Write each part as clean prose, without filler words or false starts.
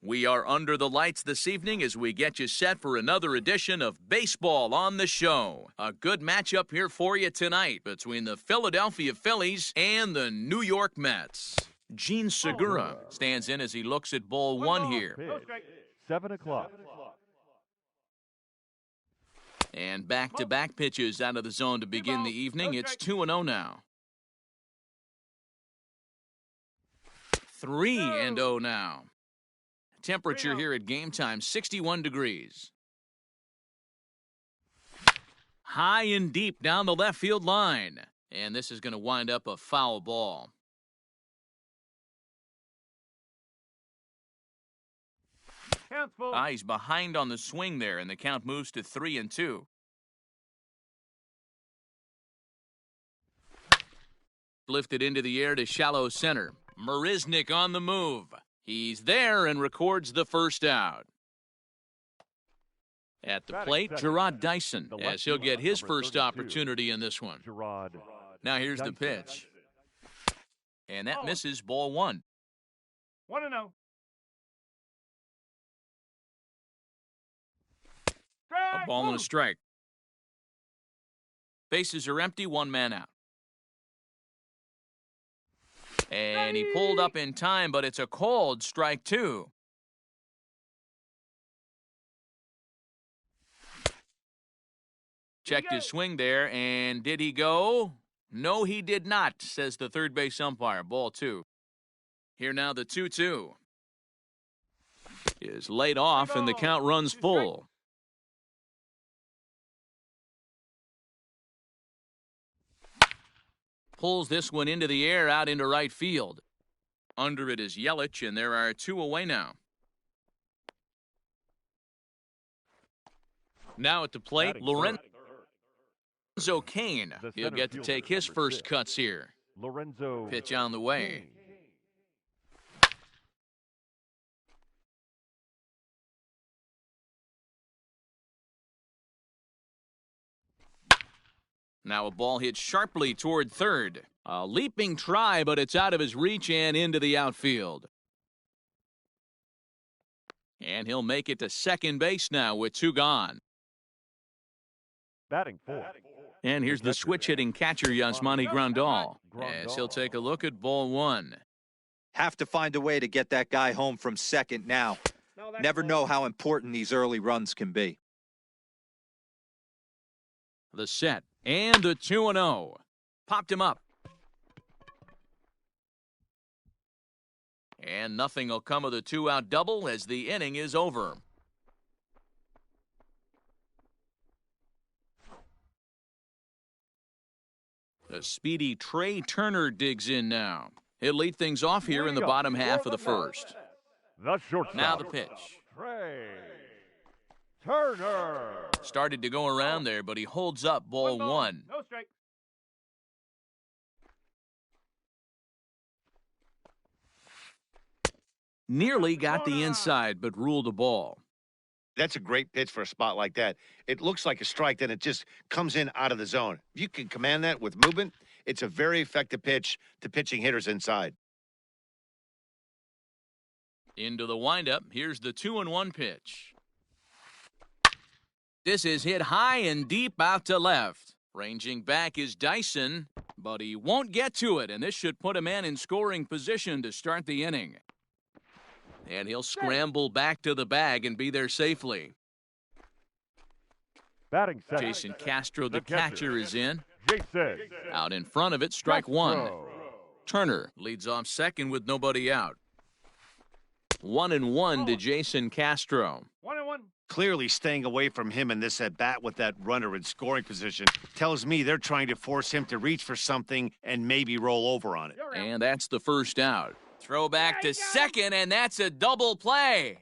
We are under the lights this evening as we get you set for another edition of Baseball on the Show. A good matchup here for you tonight between the Philadelphia Phillies and the New York Mets. Gene Segura stands in as he looks at ball one here. 7 o'clock. And back-to-back pitches out of the zone to begin the evening. It's 2-0 now. 3-0 now. Temperature here at game time, 61 degrees. High and deep down the left field line. And this is going to wind up a foul ball. He's behind on the swing there, and the count moves to 3-2. Lifted into the air to shallow center. Marisnik on the move. He's there and records the first out. At the plate, Gerard Dyson, as he'll get his first opportunity in this one. Now here's the pitch. And that misses, ball one. 1-0. A ball and a strike. Bases are empty, one man out. And he pulled up in time, but it's a called strike two. Checked his swing there, and did he go? No, he did not, says the third base umpire. Ball two. Here now the 2-2. Is laid off, and the count runs full. Pulls this one into the air out into right field. Under it is Yelich, and there are two away now. Now at the plate, Lorenzo Cain. He'll get to take his first cuts here. Pitch on the way. Now a ball hit sharply toward third. A leaping try, but it's out of his reach and into the outfield. And he'll make it to second base now with two gone. Batting fourth. And here's the switch-hitting catcher, Yasmani Grandal, as he'll take a look at ball one. Have to find a way to get that guy home from second now. Never know how important these early runs can be. The set. And the 2-0. Popped him up. And nothing will come of the two-out double as the inning is over. The speedy Trey Turner digs in now. He'll lead things off here in the bottom half of the first. The shortstop. Now the pitch. Trey Turner. Started to go around there, but he holds up ball one. No strike. Nearly got the inside, but ruled a ball. That's a great pitch for a spot like that. It looks like a strike, then it just comes in out of the zone. If you can command that with movement, it's a very effective pitch to pitching hitters inside. Into the windup. Here's the 2-1 pitch. This is hit high and deep out to left. Ranging back is Dyson, but he won't get to it, and this should put a man in scoring position to start the inning. And he'll scramble back to the bag and be there safely. Batting second. Jason Castro, the catcher, is in. Jason. Out in front of it, strike one. Turner leads off second with nobody out. 1-1 to Jason Castro. 1-1. Clearly staying away from him in this at-bat with that runner in scoring position tells me they're trying to force him to reach for something and maybe roll over on it. And that's the first out. Throw back to second, and that's a double play.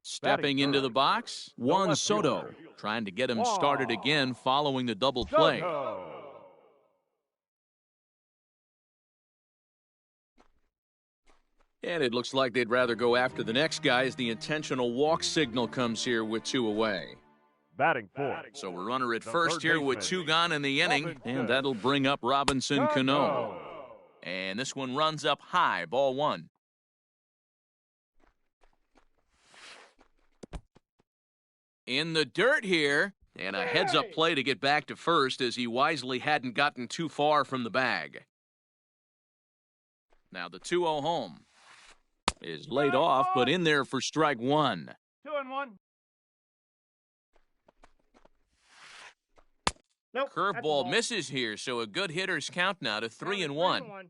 Stepping into the box, Juan Soto, trying to get him started again following the double play. And it looks like they'd rather go after the next guy as the intentional walk signal comes here with two away. Batting fourth. So we're runner at first here with two gone in the inning, and that'll bring up Robinson Cano. And this one runs up high, ball one. In the dirt here. And a heads-up play to get back to first as he wisely hadn't gotten too far from the bag. Now the 2-0 home is laid off, but in there for strike one. 2-1. Nope. Curveball misses here, so a good hitter's count now to 3-1.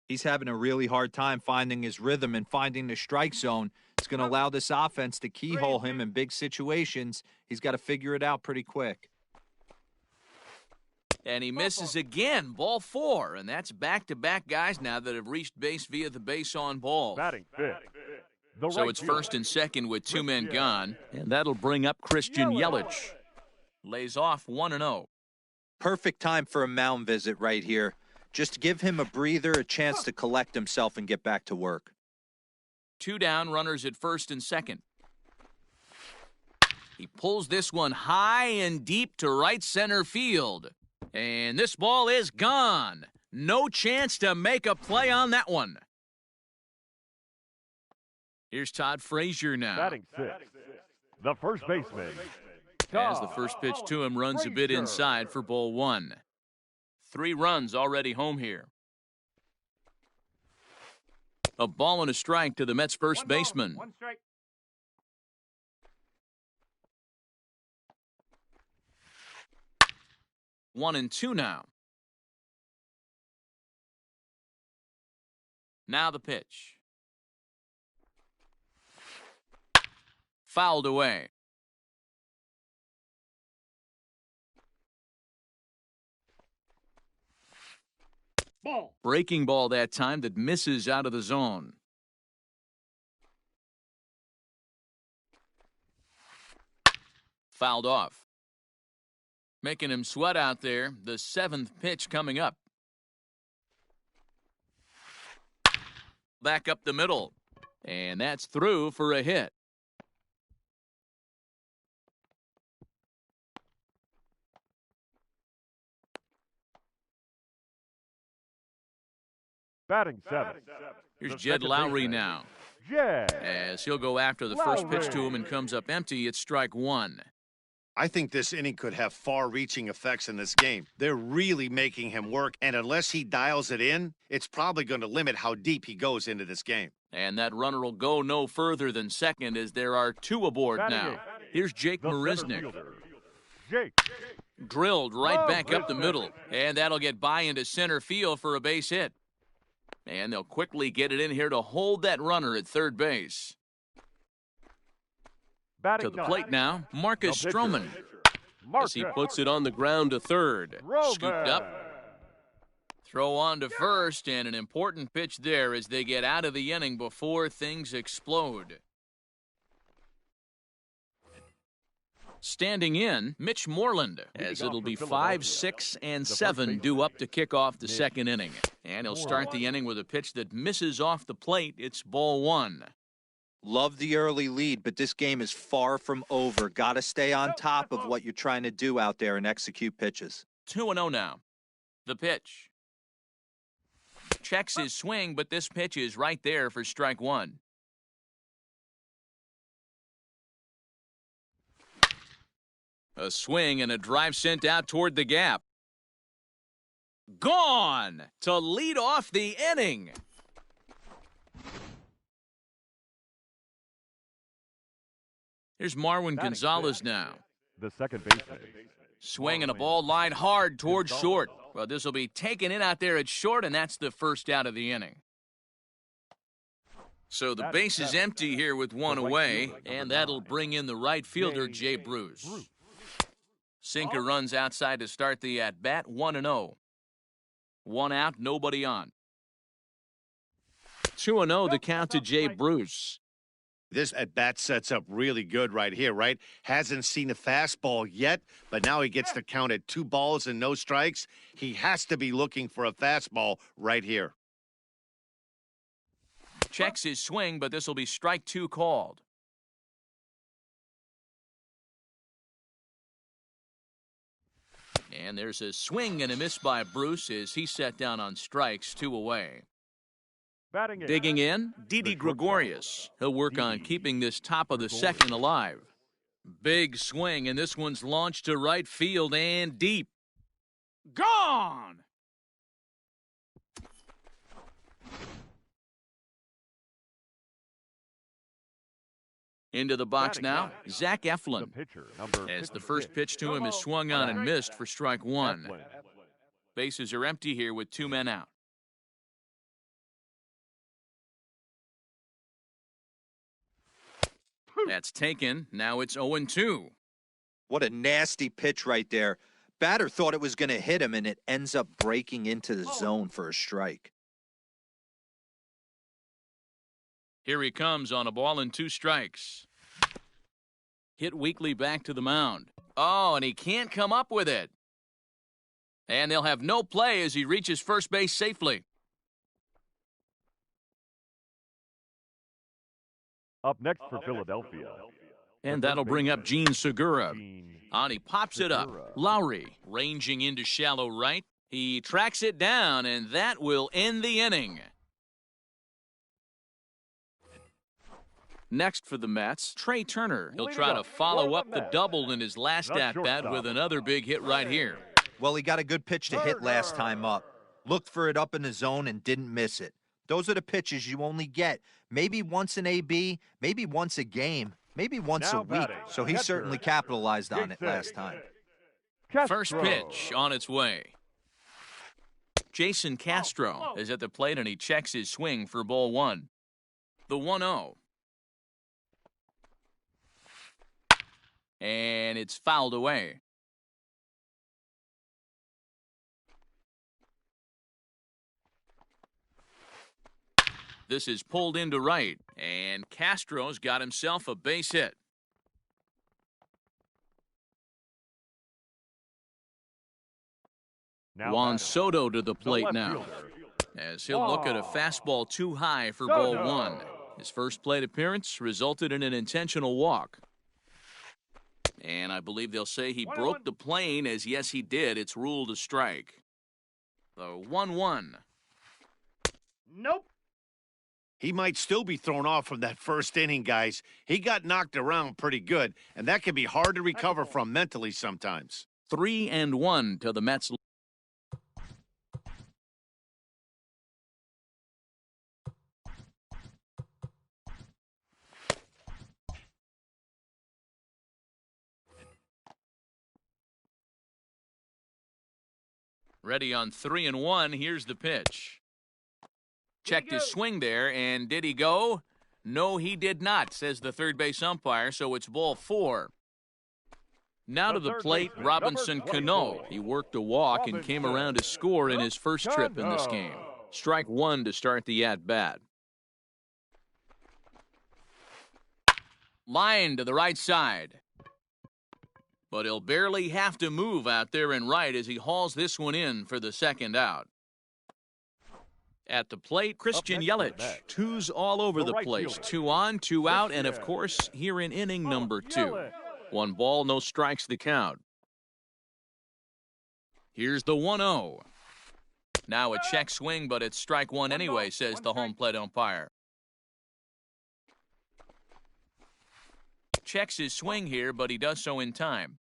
He's having a really hard time finding his rhythm and finding the strike zone. It's going to allow this offense to keyhole him in big situations. He's got to figure it out pretty quick. And he misses again, ball 4, and that's back-to-back guys now that have reached base via the base on balls. Batting fifth. The So right it's fielder. first and second with 2 men gone, and that'll bring up Christian Yelich. Lays off 1-0. Perfect time for a mound visit right here. Just give him a breather, a chance to collect himself and get back to work. 2 down, runners at first and second. He pulls this one high and deep to right center field. And this ball is gone. No chance to make a play on that one. Here's Todd Frazier now. Batting sixth. The first baseman. As the first pitch to him runs a bit inside for ball 1. 3 runs already home here. A ball and a strike to the Mets' first baseman. 1 strike. One and 2 now. Now the pitch. Fouled away. Ball. Breaking ball that time that misses out of the zone. Fouled off. Making him sweat out there. The 7th pitch coming up. Back up the middle. And that's through for a hit. Batting seventh. Here's The Jed second Lowry baseman. now. Jed. As he'll go after the first pitch to him and Lowry. comes up empty. It's strike 1. I think this inning could have far-reaching effects in this game. They're really making him work, and unless he dials it in, it's probably going to limit how deep he goes into this game. And that runner will go no further than second as there are 2 aboard Batting now. eighth. Here's Jake The center Marisnick. fielder. Jake. Drilled right back up the Marisnick. middle. And that'll get by into center field for a base hit. And they'll quickly get it in here to hold that runner at third base. Batting To the ninth. plate now, Marcus The pitcher. Stroman. As he Marcus puts it on the ground to third. Stroman. Scooped up. Throw on to first, and an important pitch there as they get out of the inning before things explode. Standing in, Mitch Moreland, as it'll be 5, 6, and 7 due up to kick off the second inning. And he'll start the inning with a pitch that misses off the plate. It's ball 1. Love the early lead, but this game is far from over. Got to stay on top of what you're trying to do out there and execute pitches. 2-0 now. The pitch. Checks his swing, but this pitch is right there for strike 1. A swing and a drive sent out toward the gap. Gone to lead off the inning. Here's Marwin Batting Gonzalez sixth. now. The second baseman. Swinging a ball line hard towards short. Well, this will be taken in out there at short, and that's the first out of the inning. So the base is empty here with 1 away, and that'll bring in the right fielder, Jay Bruce. Sinker runs outside to start the at-bat, 1-0. 1 out, nobody on. 2-0 the count to Jay Bruce. This at-bat sets up really good right here, right? Hasn't seen a fastball yet, but now he gets to count at 2 balls and no strikes. He has to be looking for a fastball right here. Checks his swing, but this will be strike 2 called. And there's a swing and a miss by Bruce as he set down on strikes, 2 away. Batting eighth. Digging in, Didi Gregorius. He'll work on keeping this top of the second alive. Big swing, and this one's launched to right field and deep. Gone! Into the box now, Zach Eflin. The pitcher, number As the 56. first pitch to him is swung on and missed for strike one. Eflin. Bases are empty here with 2 men out. That's taken. Now it's 0-2. What a nasty pitch right there. Batter thought it was going to hit him, and it ends up breaking into the zone for a strike. Here he comes on a ball and 2 strikes. Hit weakly back to the mound. Oh, and he can't come up with it. And they'll have no play as he reaches first base safely. Up next for Philadelphia. And that'll bring up Gene Segura. Gene On he pops it up. Segura. Lowry ranging into shallow right. He tracks it down, and that will end the inning. Next for the Mets, Trey Turner. He'll try to follow up the double in his last Not at-bat shortstop. with another big hit right here. Well, he got a good pitch to hit last time up. Looked for it up in the zone and didn't miss it. Those are the pitches you only get maybe once an AB, maybe once a game, maybe once Now a week. batting, So he catcher, certainly capitalized on it Jason last time. First Castro. pitch on its way. Jason Castro is at the plate, and he checks his swing for ball 1. The 1-0. And it's fouled away. This is pulled into right, and Castro's got himself a base hit. Now Juan batting, Soto to the the plate left now, fielder. as he'll look at a fastball too high for ball 1. His first plate appearance resulted in an intentional walk. And I believe they'll say he broke the plane, as yes, he did. It's ruled a strike. The 1-1. Nope. He might still be thrown off from that first inning, guys. He got knocked around pretty good, and that can be hard to recover from mentally sometimes. 3-1 to the Mets. Ready on 3-1. Here's the pitch. Checked his swing there, and did he go? No, he did not, says the third base umpire, so it's ball 4. Now to the plate, Robinson Cano. He worked a walk and came around to score in his first trip in this game. Strike 1 to start the at-bat. Line to the right side. But he'll barely have to move out there in right as he hauls this one in for the second out. At the plate, Christian Yelich. 2's all over the place. 2 on, 2 out, and of course, here in inning number 2. 1 ball, no strikes the count. Here's the 1-0. Now a check swing, but it's strike 1 anyway, says the home plate umpire. Checks his swing here, but he does so in time.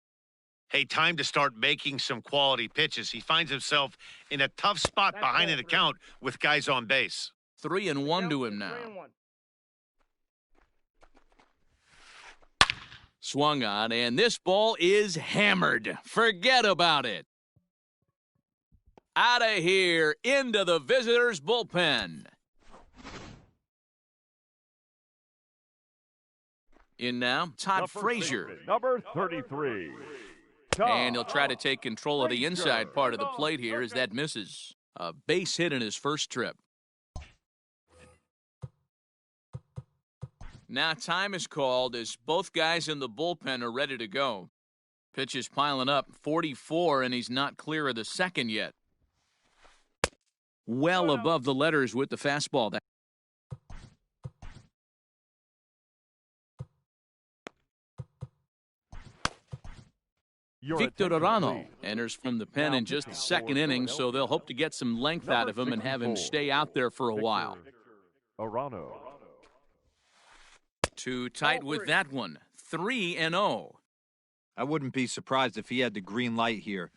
Hey, time to start making some quality pitches. He finds himself in a tough spot behind an account with guys on base. 3-1 to him now. 3-1. Swung on, and this ball is hammered. Forget about it. Out of here, into the visitors' bullpen. In now, Todd Frazier. Number 33. And he'll try to take control of the inside part of the plate here as that misses. A base hit in his first trip. Now time is called as both guys in the bullpen are ready to go. Pitch is piling up, 44, and he's not clear of the second yet. Well above the letters with the fastball. Victor Arano enters from the pen in just the second inning, so they'll hope to get some length out of him and have him stay out there for a while. Arano. Too tight with that one. 3-0. I wouldn't be surprised if he had the green light here.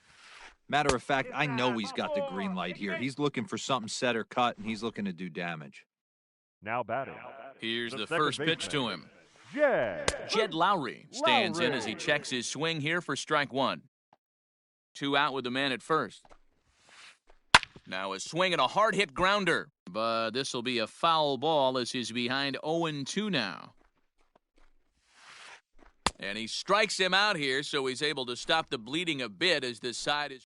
Matter of fact, I know he's got the green light here. He's looking for something set or cut, and he's looking to do damage. Now batting. Here's the second first pitch baseman, to him. Jed Lowry stands in as he checks his swing here for strike one. 2 out with the man at first. Now a swing and a hard hit grounder, but this will be a foul ball as he's behind 0-2 now. And he strikes him out here, so he's able to stop the bleeding a bit as this side is.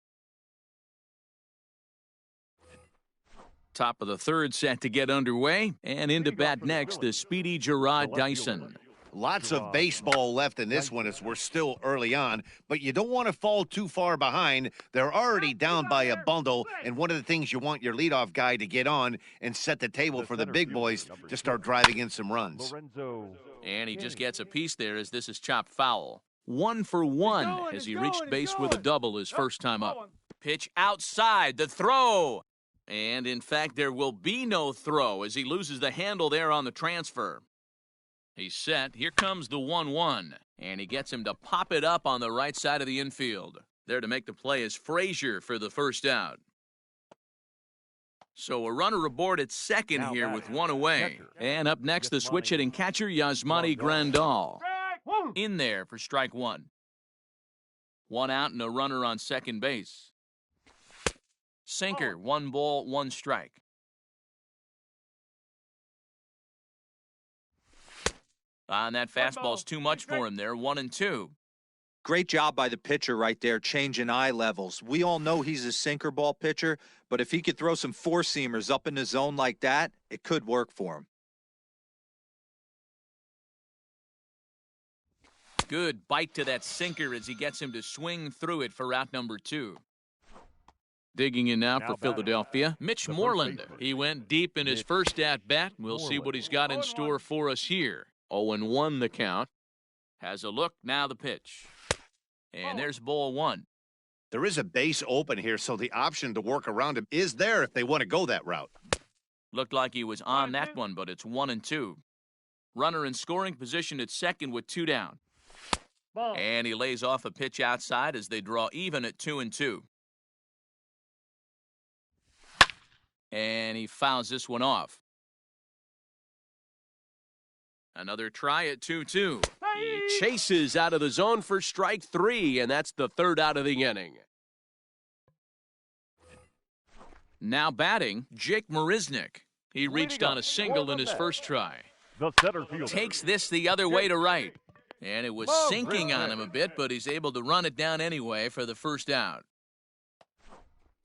Top of the third set to get underway, and into bat next, the speedy Gerard Dyson. Lots of baseball left in this one as we're still early on, but you don't want to fall too far behind. They're already down by a bundle, and one of the things you want your leadoff guy to get on and set the table for the big boys to start driving in some runs. And he just gets a piece there as this is chopped foul. 1 for 1 as he reached base with a double his first time up. Pitch outside, the throw. And in fact, there will be no throw as he loses the handle there on the transfer. He's set. Here comes the 1-1. And he gets him to pop it up on the right side of the infield. There to make the play is Frazier for the first out. So a runner aboard at second here with one away. And up next, the switch-hitting catcher, Yasmani Grandal. In there for strike one. 1 out and a runner on second base. Sinker, 1 ball, 1 strike. And that fastball's too much for him there, 1-2. Great job by the pitcher right there, changing eye levels. We all know he's a sinker ball pitcher, but if he could throw some four-seamers up in the zone like that, it could work for him. Good bite to that sinker as he gets him to swing through it for out number 2. Digging in now for Philadelphia, Mitch Moreland. He went deep in his first at-bat. We'll see what he's got in store for us here. 0-1 the count. Has a look, now the pitch. And there's ball 1. There is a base open here, so the option to work around him is there if they want to go that route. Looked like he was on that one, but it's 1-2. Runner in scoring position at second with 2 down. And he lays off a pitch outside as they draw even at 2-2. And he fouls this one off. Another try at 2-2. He chases out of the zone for strike 3, and that's the 3rd out of the inning. Now batting, Jake Marisnick. He reached on a single in his first try. The center fielder. Takes this the other way to right. And it was sinking on him a bit, but he's able to run it down anyway for the first out.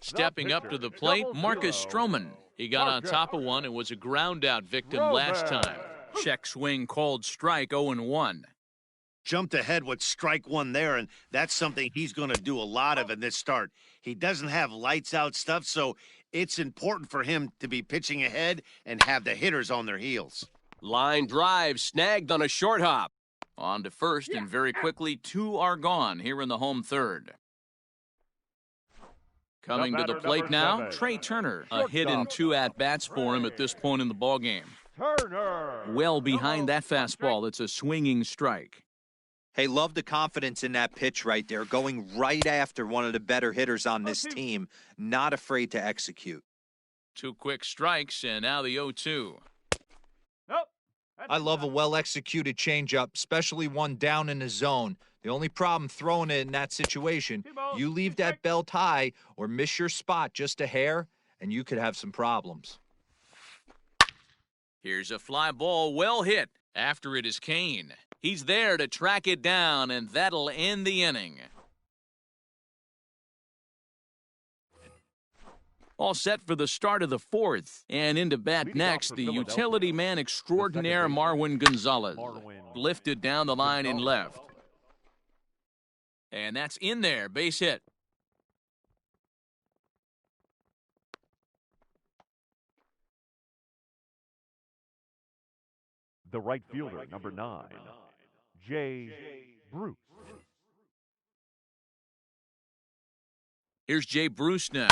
Stepping up to the plate, Marcus Stroman. He got on top of one and was a ground-out victim last time. Check swing called strike, 0-1. Jumped ahead with strike 1 there, and that's something he's going to do a lot of in this start. He doesn't have lights-out stuff, so it's important for him to be pitching ahead and have the hitters on their heels. Line drive snagged on a short hop. On to first, and very quickly, 2 are gone here in the home third. Coming to the plate now, Trey Turner. A hit in 2 at-bats for him at this point in the ballgame. Well behind that fastball, it's a swinging strike. Hey, love the confidence in that pitch right there, going right after one of the better hitters on this team, not afraid to execute. 2 quick strikes, and now the 0-2. I love a well-executed changeup, especially one down in the zone. The only problem throwing it in that situation, you leave that belt high or miss your spot just a hair, and you could have some problems. Here's a fly ball well hit. After it is Kane. He's there to track it down, and that'll end the inning. All set for the start of the 4th. And into bat next, the utility man extraordinaire Marwin Gonzalez. Lifted down the line in left. And that's in there, base hit. The right fielder, number 9, Jay Bruce. Here's Jay Bruce now.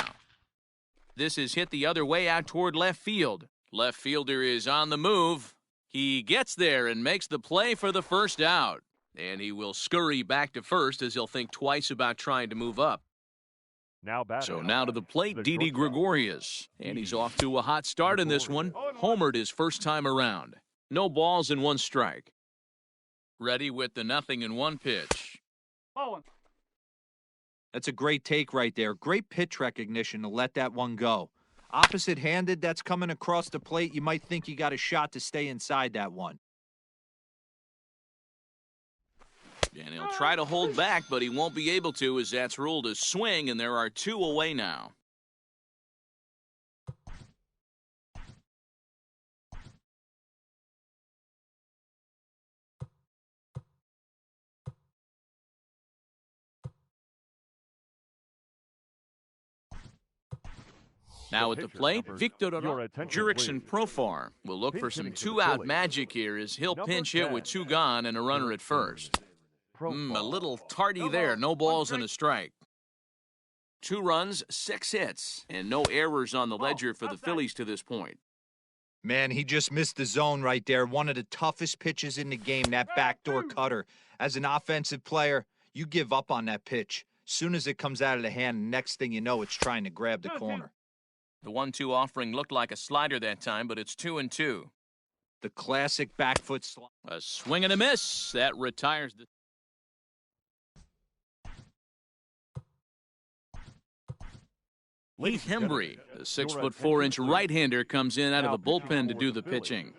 This is hit the other way out toward left field. Left fielder is on the move. He gets there and makes the play for the first out. And he will scurry back to first as he'll think twice about trying to move up. Now batting. So now to the plate, the Didi shortstop. Gregorius. And he's off to a hot start in this one. Homered his first time around. No balls and 1 strike. Ready with the 0-1 pitch. That's a great take right there. Great pitch recognition to let that one go. Opposite-handed, that's coming across the plate. You might think you got a shot to stay inside that one. And he'll try to hold back, but he won't be able to as that's ruled a swing, and there are 2 away now. Now at the plate, Victor Jurickson Profar will look for some 2-out magic here as he'll pinch hit with 2 gone and a runner at first. A little tardy there, no balls and a strike. 2 runs, 6 hits, and no errors on the ledger for the Phillies to this point. Man, he just missed the zone right there. One of the toughest pitches in the game, that backdoor cutter. As an offensive player, you give up on that pitch. Soon as it comes out of the hand, next thing you know, it's trying to grab the corner. The 1-2 offering looked like a slider that time, but it's 2-2. The classic back foot slide. A swing and a miss. That retires the... Heath Hembry, the 6'4" right-hander, comes in out of the bullpen to do the pitching.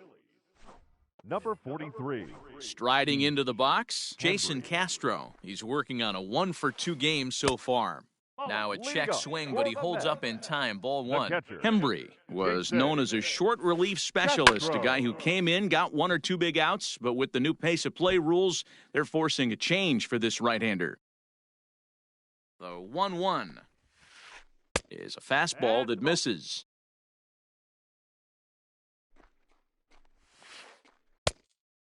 Number 43. Striding into the box, Jason Castro. He's working on a 1-for-2 game so far. Now a check swing, but he holds up in time. Ball 1. Hembry was known as a short relief specialist, a guy who came in, got 1 or 2 big outs, but with the new pace of play rules, they're forcing a change for this right-hander. The 1-1 is a fastball that misses.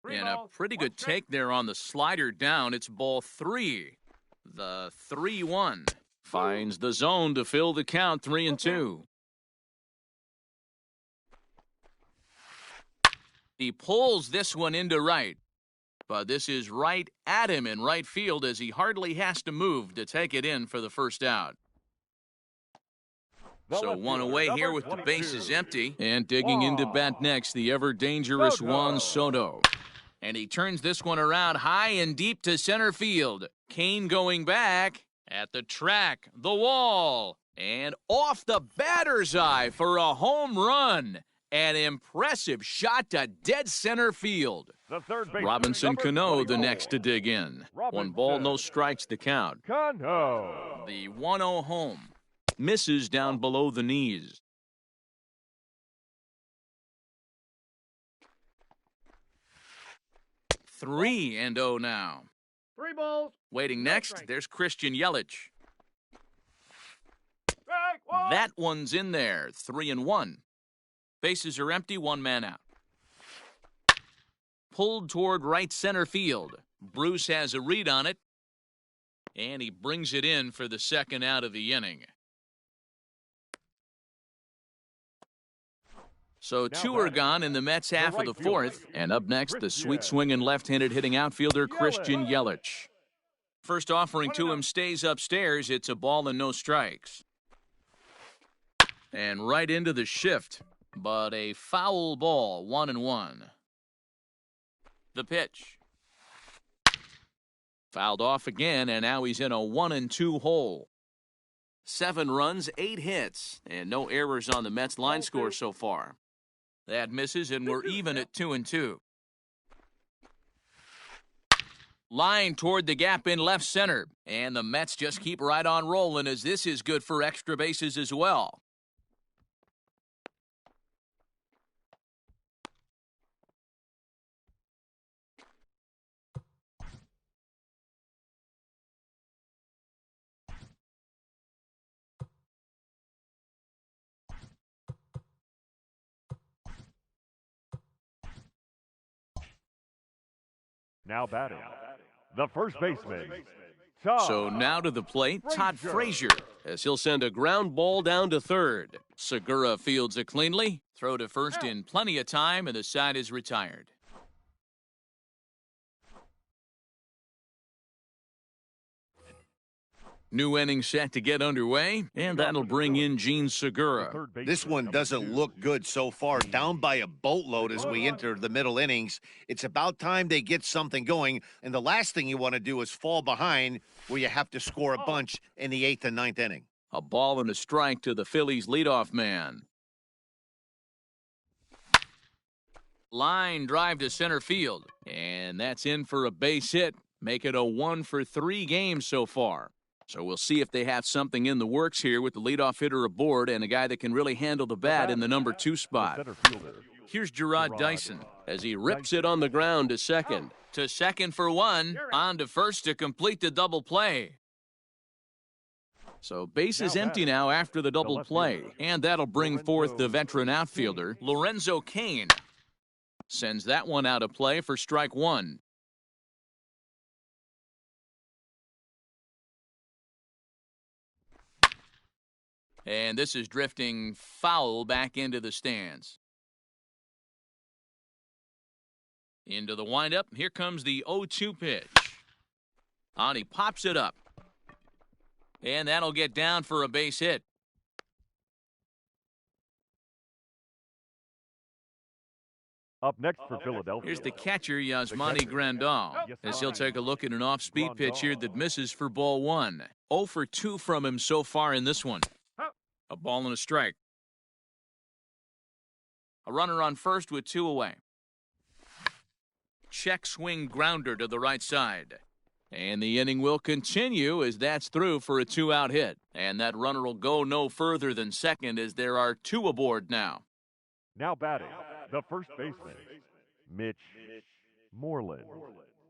And a pretty good take there on the slider down. It's ball 3. The 3-1 finds the zone to fill the count, 3-2. He pulls this one into right, but this is right at him in right field as he hardly has to move to take it in for the first out. So 1 away here with the bases empty. And digging into bat next, the ever-dangerous Juan Soto. And he turns this one around high and deep to center field. Kane going back at the track, the wall, and off the batter's eye for a home run. An impressive shot to dead center field. Robinson Cano the next to dig in. 1 ball, no strikes to count. Cano. The 1-0 home. Misses down below the knees. Three and 0 now. 3 balls. Waiting next, there's Christian Yelich. Strike 1. That one's in there, 3-1. Bases are empty, 1 man out. Pulled toward right center field. Bruce has a read on it, and he brings it in for the 2nd out of the inning. So 2 are gone in the Mets half of the 4th. And up next, the sweet-swinging left-handed hitting outfielder Christian Yelich. First offering to him stays upstairs. It's a ball and no strikes. And right into the shift. But a foul ball, 1-1. The pitch. Fouled off again, and now he's in a 1-2 hole. 7 runs, 8 hits, and no errors on the Mets line score so far. That misses, and we're even at 2-2. Line toward the gap in left center, and the Mets just keep right on rolling as this is good for extra bases as well. Now batting. The first baseman. So now to the plate, Todd Frazier, as he'll send a ground ball down to third. Segura fields it cleanly. Throw to first in plenty of time, and the side is retired. New inning set to get underway, and that'll bring in Gene Segura. This one doesn't look good so far. Down by a boatload as we enter the middle innings. It's about time they get something going, and the last thing you want to do is fall behind where you have to score a bunch in the 8th and 9th inning. A ball and a strike to the Phillies leadoff man. Line drive to center field, and that's in for a base hit. Make it a 1 for 3 games so far. So we'll see if they have something in the works here with the leadoff hitter aboard and a guy that can really handle the bat in the number 2 spot. Here's Gerard Dyson as he rips it on the ground to second. To second for 1, on to first to complete the double play. So base is empty now after the double play, and that'll bring forth the veteran outfielder, Lorenzo Cain. Sends that one out of play for strike 1. And this is drifting foul back into the stands. Into the windup. Here comes the 0-2 pitch. On, he pops it up. And that'll get down for a base hit. Up next for Philadelphia. Here's the catcher, Yasmani Grandal, as he'll take a look at an off-speed pitch here that misses for ball 1. 0 for 2 from him so far in this one. A ball and a strike. A runner on first with 2 away. Check swing grounder to the right side. And the inning will continue as that's through for a 2-out hit. And that runner will go no further than second as there are 2 aboard now. Now batting, the first baseman, Mitch Moreland.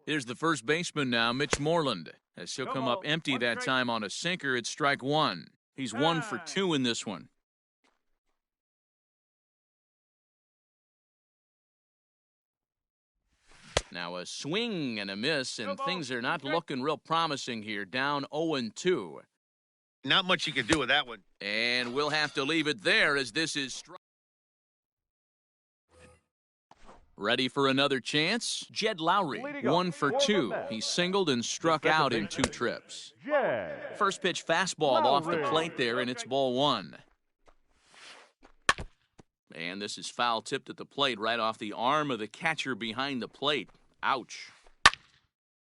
Here's the first baseman now, Mitch Moreland, as he'll come up empty that time on a sinker at strike 1. He's 1 for 2 in this one. Now a swing and a miss, and things are not looking real promising here. Down 0-2. Not much you can do with that one. And we'll have to leave it there as this is ready for another chance. Jed Lowry, 1 for 2. He singled and struck out in 2 trips. First pitch fastball off the plate there, and it's ball 1. And this is foul tipped at the plate right off the arm of the catcher behind the plate. Ouch.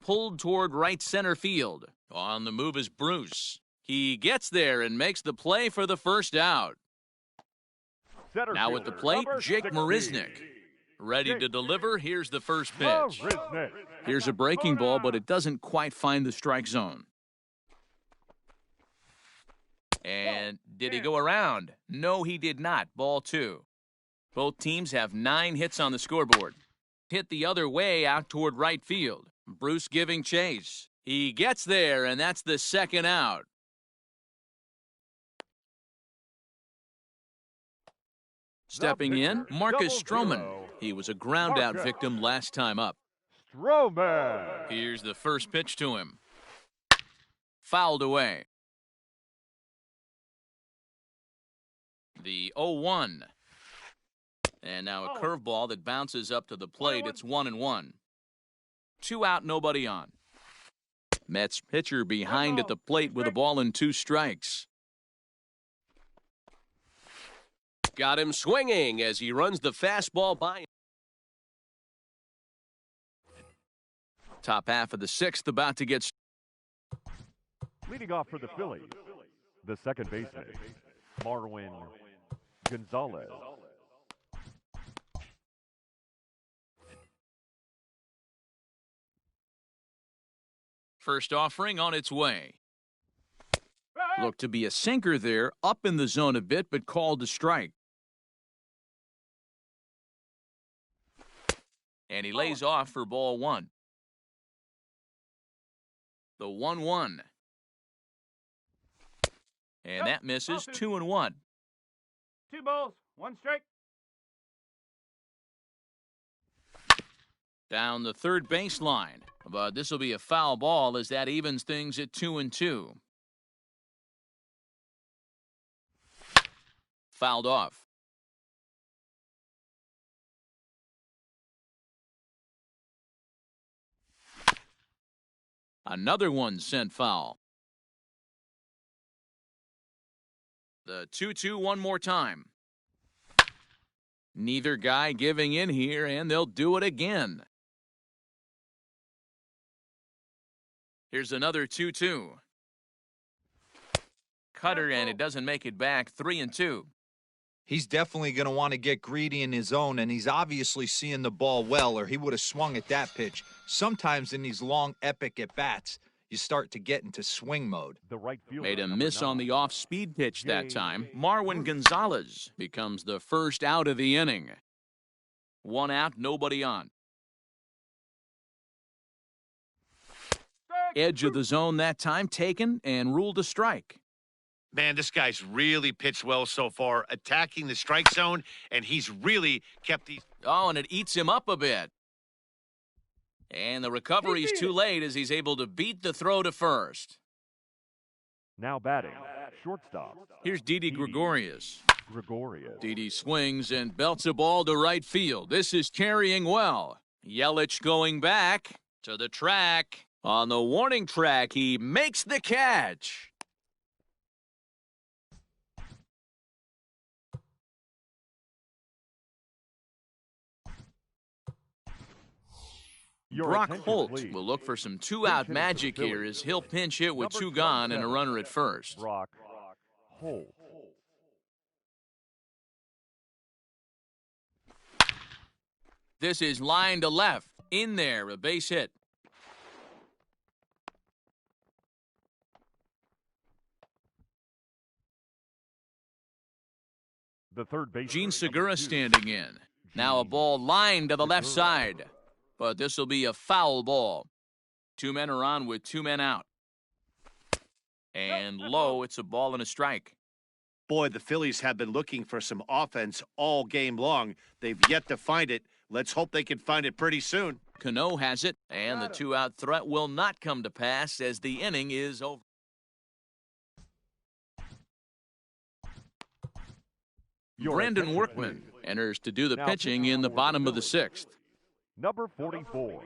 Pulled toward right center field. On the move is Bruce. He gets there and makes the play for the first out. Now at the plate, Jake Marisnick. Ready to deliver. Here's the first pitch. Here's a breaking ball, but it doesn't quite find the strike zone. And did he go around? No, he did not. Ball 2. Both teams have 9 hits on the scoreboard. Hit the other way out toward right field. Bruce giving chase. He gets there, and that's the second out. Stepping in, Marcus Stroman. He was a ground-out victim last time up. Stroman. Here's the first pitch to him. Fouled away. The 0-1. And now a curveball that bounces up to the plate. It's 1-1. 2 out, nobody on. Mets pitcher behind at the plate with a ball and 2 strikes. Got him swinging as he runs the fastball by. Top half of the 6th about to get. Leading off for the Phillies, the second baseman, Marwin Gonzalez. First offering on its way. Looked to be a sinker there, up in the zone a bit, but called to strike. And he lays off for ball 1. The 1-1. And that misses. 2-1. 2 balls, 1 strike. Down the third baseline. But this will be a foul ball as that evens things at 2-2. Fouled off. Another one sent foul. The 2-2 one more time. Neither guy giving in here, and they'll do it again. Here's another 2-2. Cutter, and it doesn't make it back. 3-2. He's definitely going to want to get greedy in his zone, and he's obviously seeing the ball well, or he would have swung at that pitch. Sometimes in these long, epic at-bats, you start to get into swing mode. The right fielder, Made a number miss 9. on the off-speed pitch that time. Marwin Gonzalez becomes the first out of the inning. 1 out, nobody on. Edge of the zone that time taken and ruled a strike. Man, this guy's really pitched well so far, attacking the strike zone, and he's really kept these. Oh, and it eats him up a bit. And the recovery is too late as he's able to beat the throw to first. Now batting, shortstop. Here's Didi Gregorius. Gregorius. Didi swings and belts a ball to right field. This is carrying well. Yelich going back to the track. On the warning track, he makes the catch. Brock Holt will look for some two-out magic here as he'll pinch hit with 2 gone and a runner at first. Brock Holt. This is line to left. In there, a base hit. The third base. Gene Segura standing in. Now a ball lined to the left side. But this will be a foul ball. 2 men are on with 2 men out. And low, it's a ball and a strike. Boy, the Phillies have been looking for some offense all game long. They've yet to find it. Let's hope they can find it pretty soon. Cano has it, and the 2-out threat will not come to pass as the inning is over. Brandon Workman enters to do the pitching in the bottom of the 6th. Number 44,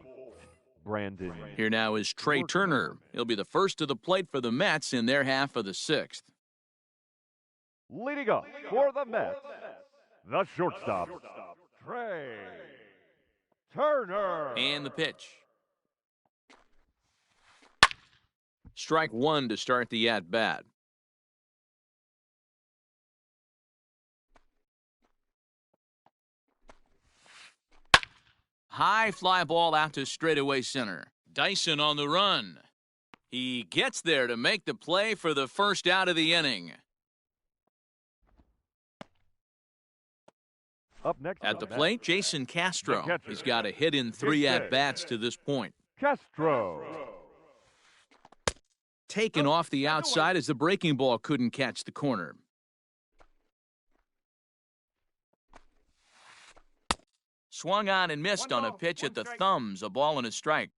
Brandon. Here now is Trey Turner. He'll be the first to the plate for the Mets in their half of the 6th. Leading up for the Mets, the shortstop, Trey Turner. And the pitch. Strike 1 to start the at-bat. High fly ball out to straightaway center. Dyson on the run. He gets there to make the play for the first out of the inning. Up next At the plate, Jason Castro. He's got a hit in 3 at-bats to this point. Castro. Taken off the outside as the breaking ball couldn't catch the corner. Swung on and missed on a pitch at the thumbs, a ball and a strike.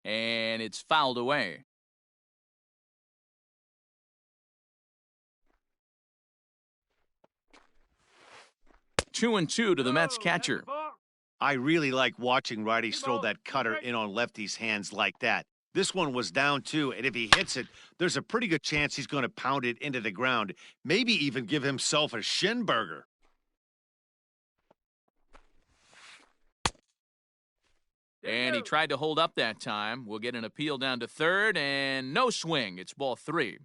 And it's fouled away. Two and two to the Mets catcher. I really like watching righties throw that cutter in on lefties' hands like that. This one was down 2, and if he hits it, there's a pretty good chance he's going to pound it into the ground, maybe even give himself a shin burger. And he tried to hold up that time. We'll get an appeal down to third, and no swing. It's ball 3.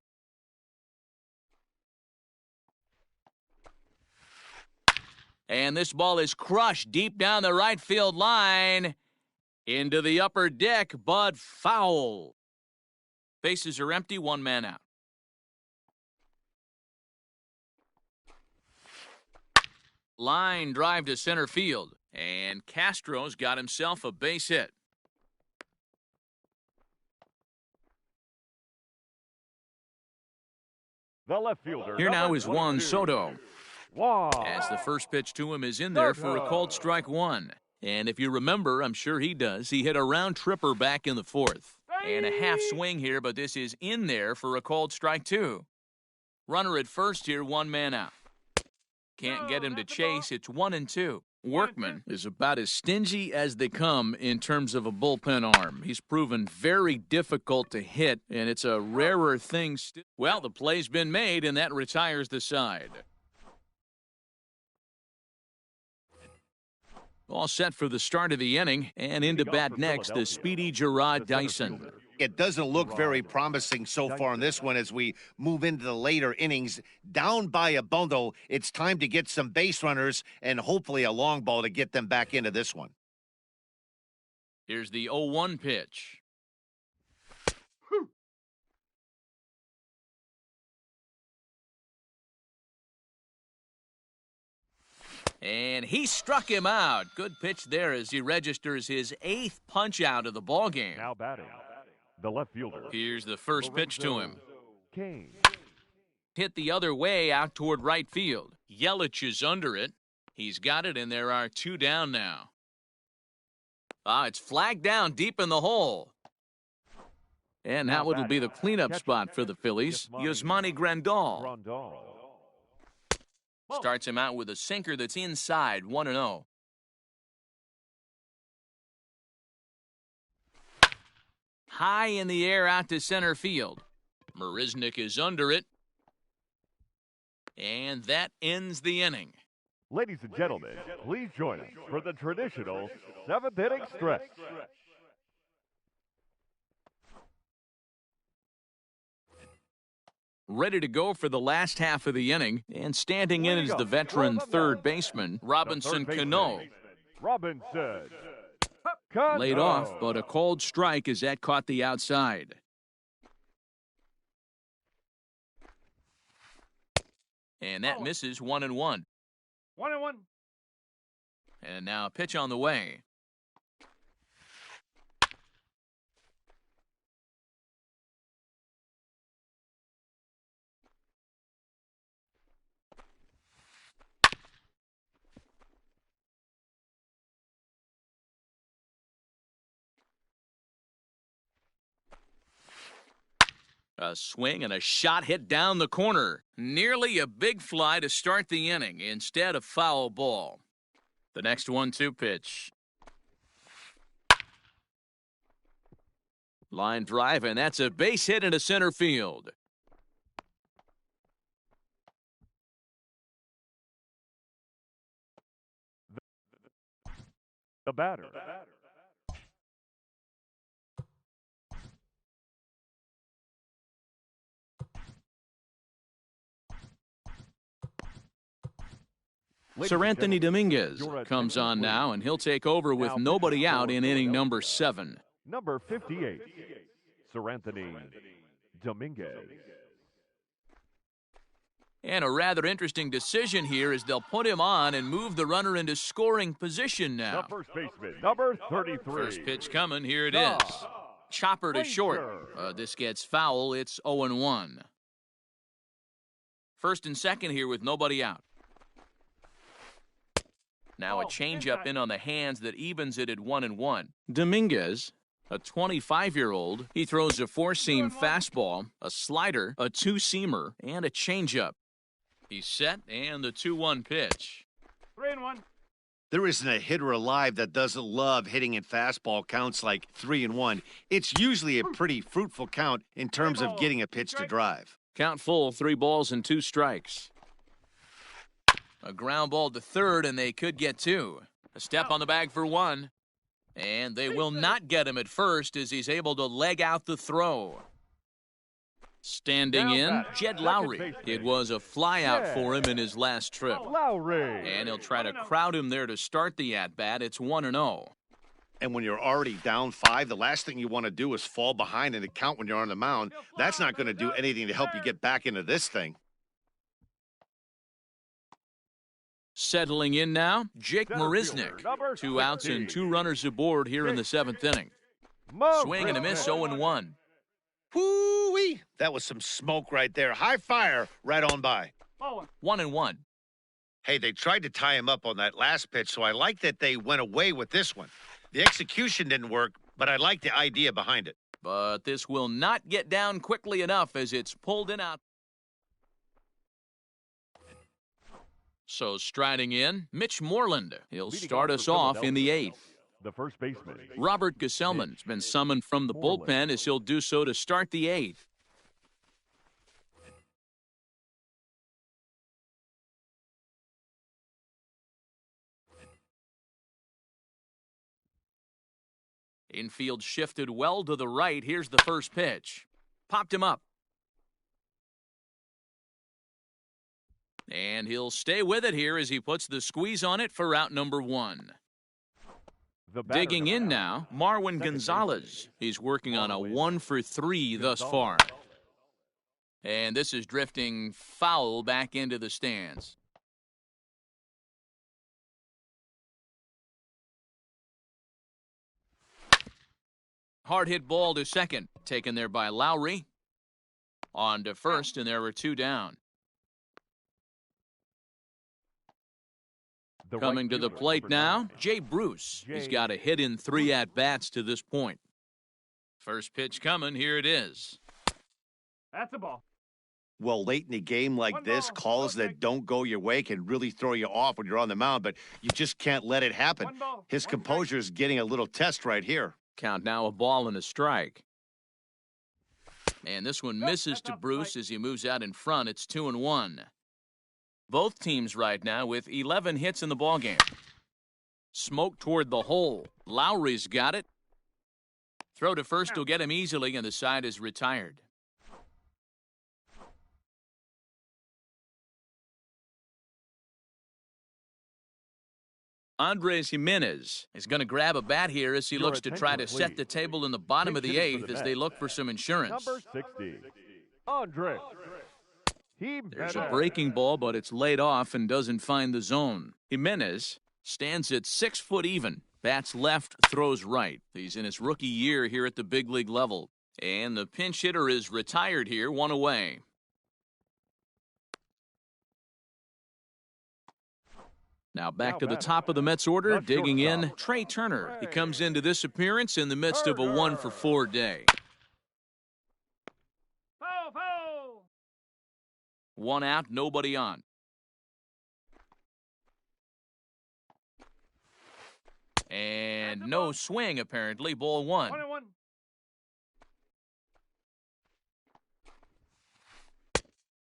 And this ball is crushed deep down the right field line. Into the upper deck, but foul. Bases are empty, 1 man out. Line drive to center field, and Castro's got himself a base hit. The left fielder. Here now is Juan Soto. Juan. As the first pitch to him is in there for a called strike 1. And if you remember, I'm sure he does, he hit a round tripper back in the 4th. And a half swing here, but this is in there for a called strike 2. Runner at first here, 1 man out. Can't get him to chase. It's 1 and 2. Workman is about as stingy as they come in terms of a bullpen arm. He's proven very difficult to hit, and it's a rarer thing. Well, the play's been made, and that retires the side. All set for the start of the inning, and into bat next, the speedy Gerard Dyson. It doesn't look very promising so far in this one as we move into the later innings. Down by a bundle, it's time to get some base runners and hopefully a long ball to get them back into this one. Here's the 0-1 pitch. And he struck him out. Good pitch there as he registers his 8th punch out of the ballgame. Now batting, the left fielder. Here's the first pitch to him. Kane. Hit the other way out toward right field. Yelich is under it. He's got it, and there are 2 down now. It's flagged down deep in the hole. And now it'll be the cleanup spot for the Phillies. Yasmani Grandal. Starts him out with a sinker that's inside, 1-0. High in the air out to center field. Marisnik is under it. And that ends the inning. Ladies and gentlemen, please join us for the traditional 7th inning stretch. Ready to go for the last half of the inning, and standing in is the veteran third baseman, Robinson Cano. Robinson. Laid off, but a called strike as that caught the outside. And that misses 1-1. 1-1. And now a pitch on the way. A swing and a shot hit down the corner. Nearly a big fly to start the inning. Instead, a foul ball. The next 1-2 pitch. Line drive, and that's a base hit into center field. The batter. Sir Anthony Dominguez comes on now, and he'll take over with nobody out in inning number 7. Number 58, Sir Anthony Dominguez. And a rather interesting decision here as they'll put him on and move the runner into scoring position now. The first baseman, number 33. First pitch coming, here it is. Chopper to short. This gets foul, it's 0-1. First and second here with nobody out. Now a changeup in on the hands that evens it at 1-1. Dominguez, a 25-year-old, he throws a 4-seam fastball, a slider, a 2-seamer, and a changeup. He's set, and the 2-1 pitch. 3-1. There isn't a hitter alive that doesn't love hitting in fastball counts like 3-1. It's usually a pretty fruitful count in terms of getting a pitch to drive. Count full, 3 balls and 2 strikes. A ground ball to third, and they could get 2. A step on the bag for 1. And they will not get him at first as he's able to leg out the throw. Standing in, Jed Lowry. It was a flyout for him in his last trip. Lowry. And he'll try to crowd him there to start the at-bat. It's 1-0. And when you're already down 5, the last thing you want to do is fall behind in the count when you're on the mound. That's not going to do anything to help you get back into this thing. Settling in now, Jake Marisnik. 2 outs and 2 runners aboard here in the 7th inning. Swing and a miss, 0-1. Woo-wee! That was some smoke right there. High fire right on by. 1-1. Hey, they tried to tie him up on that last pitch, so I like that they went away with this one. The execution didn't work, but I like the idea behind it. But this will not get down quickly enough as it's pulled in out. So striding in, Mitch Moreland. He'll Leading start off us for off in the Philadelphia, 8th. The first baseman. Robert Gesellman's been summoned from the bullpen as he'll do so to start the 8th. Infield shifted well to the right. Here's the first pitch. Popped him up. And he'll stay with it here as he puts the squeeze on it for out number 1. Digging in now, Marwin Gonzalez. He's working on a 1 for 3 thus far. And this is drifting foul back into the stands. Hard hit ball to second. Taken there by Lowry. On to first, and there were 2 down. Coming to the plate now, Jay Bruce. He's got a hit in 3 at-bats to this point. First pitch coming, here it is. That's a ball. Well, late in the game like this, calls that don't go your way can really throw you off when you're on the mound, but you just can't let it happen. His composure is getting a little test right here. Count now, a ball and a strike. And this one misses to Bruce as he moves out in front. It's 2-1. Both teams right now with 11 hits in the ballgame. Smoke toward the hole. Lowry's got it. Throw to first will get him easily, and the side is retired. Andres Jimenez is going to grab a bat here as he looks to try to set the table in the bottom of the 8th as they look for some insurance. Number 60, Andres. There's a breaking ball, but it's laid off and doesn't find the zone. Jimenez stands at 6 foot even. Bats left, throws right. He's in his rookie year here at the big league level. And the pinch hitter is retired here, 1 away. Now back to the top of the Mets order, digging in, Trey Turner. He comes into this appearance in the midst of a 1 for 4 day. 1 out, nobody on. And no swing, apparently. Ball 1.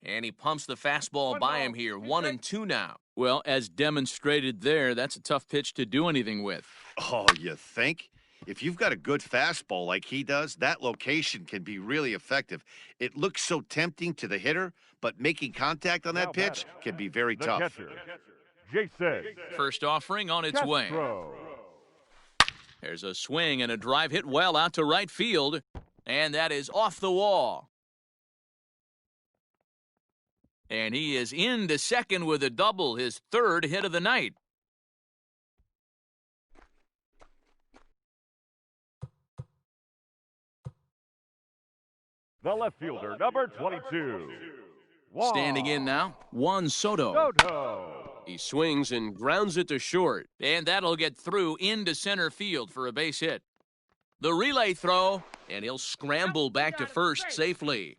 And he pumps the fastball by him here. 1-2 now. Well, as demonstrated there, that's a tough pitch to do anything with. Oh, you think? If you've got a good fastball like he does, that location can be really effective. It looks so tempting to the hitter, but making contact on that pitch can be very tough. Catcher, Jason. First offering on its way. There's a swing and a drive hit well out to right field, and that is off the wall. And he is into second with a double, his 3rd hit of the night. The left fielder, number 22. Juan. Standing in now, Juan Soto. He swings and grounds it to short, and that'll get through into center field for a base hit. The relay throw, and he'll scramble back to first safely.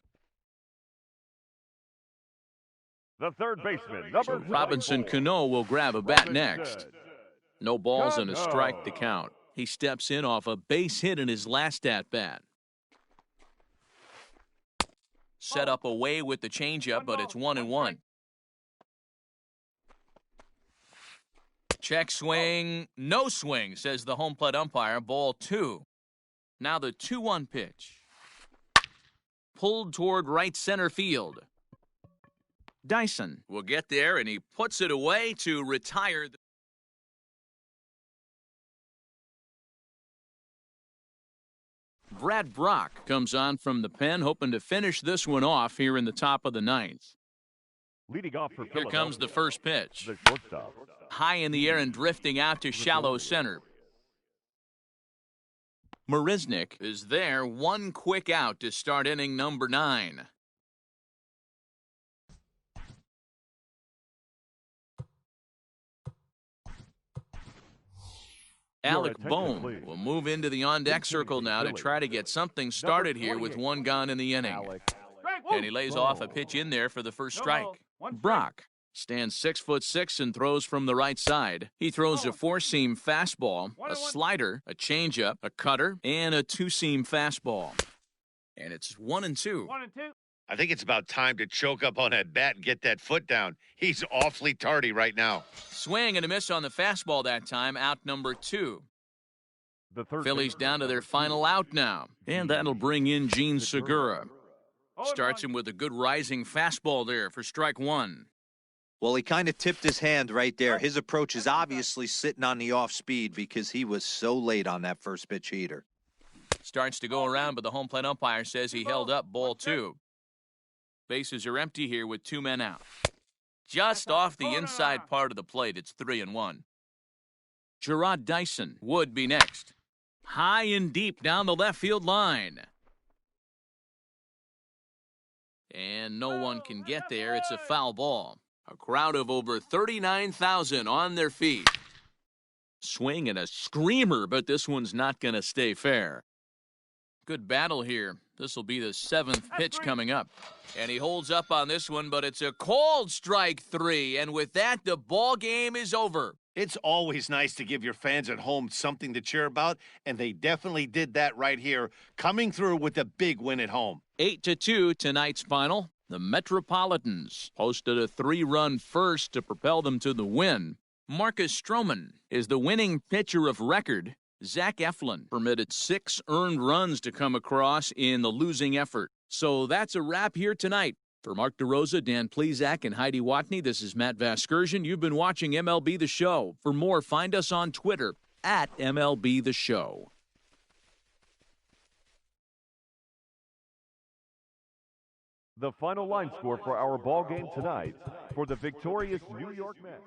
The third baseman, number So Robinson Cano will grab a bat next. No balls and a strike to count. He steps in off a base hit in his last at-bat. Set up away with the changeup, but it's 1-1. Check swing, no swing, says the home plate umpire. Ball 2. Now the 2-1 pitch. Pulled toward right center field. Dyson will get there, and he puts it away to retire. Brad Brock comes on from the pen, hoping to finish this one off here in the top of the 9th. Leading off for Here comes the first pitch. the shortstop. High in the air and drifting out to shallow center. Marisnik is there, 1 quick out to start inning number 9. Alec Bohm will move into the on-deck circle now to try to get something started here with 1 gone in the inning. And he lays off a pitch in there for the first strike. Brock Stands 6'6" and throws from the right side. He throws a four-seam fastball, a slider, a changeup, a cutter, and a two-seam fastball. And it's 1-2. 1-2. I think it's about time to choke up on that bat and get that foot down. He's awfully tardy right now. Swing and a miss on the fastball that time, out number 2. The third Phillies baseman, down to their number final out now. And that'll bring in Gene Segura. Oh, Starts him with a good rising fastball there for strike 1. Well, he kind of tipped his hand right there. His approach is obviously sitting on the off speed because he was so late on that first pitch heater. Starts to go around, but the home plate umpire says he held up ball 2. Bases are empty here with 2 men out. Just off the inside part of the plate, it's 3-1. Gerard Dyson would be next. High and deep down the left field line. And no one can get there. It's a foul ball. A crowd of over 39,000 on their feet. Swing and a screamer, but this one's not going to stay fair. Good battle here. This will be the 7th pitch coming up. And he holds up on this one, but it's a called strike 3. And with that, the ball game is over. It's always nice to give your fans at home something to cheer about, and they definitely did that right here, coming through with a big win at home. 8-2 tonight's final. The Metropolitans posted a 3-run first to propel them to the win. Marcus Stroman is the winning pitcher of record. Zach Eflin permitted 6 earned runs to come across in the losing effort. So that's a wrap here tonight. For Mark DeRosa, Dan Plesac, and Heidi Watney, this is Matt Vasgersian. You've been watching MLB The Show. For more, find us on Twitter at MLB The Show. The final line score for our ball game tonight for the victorious New York Mets.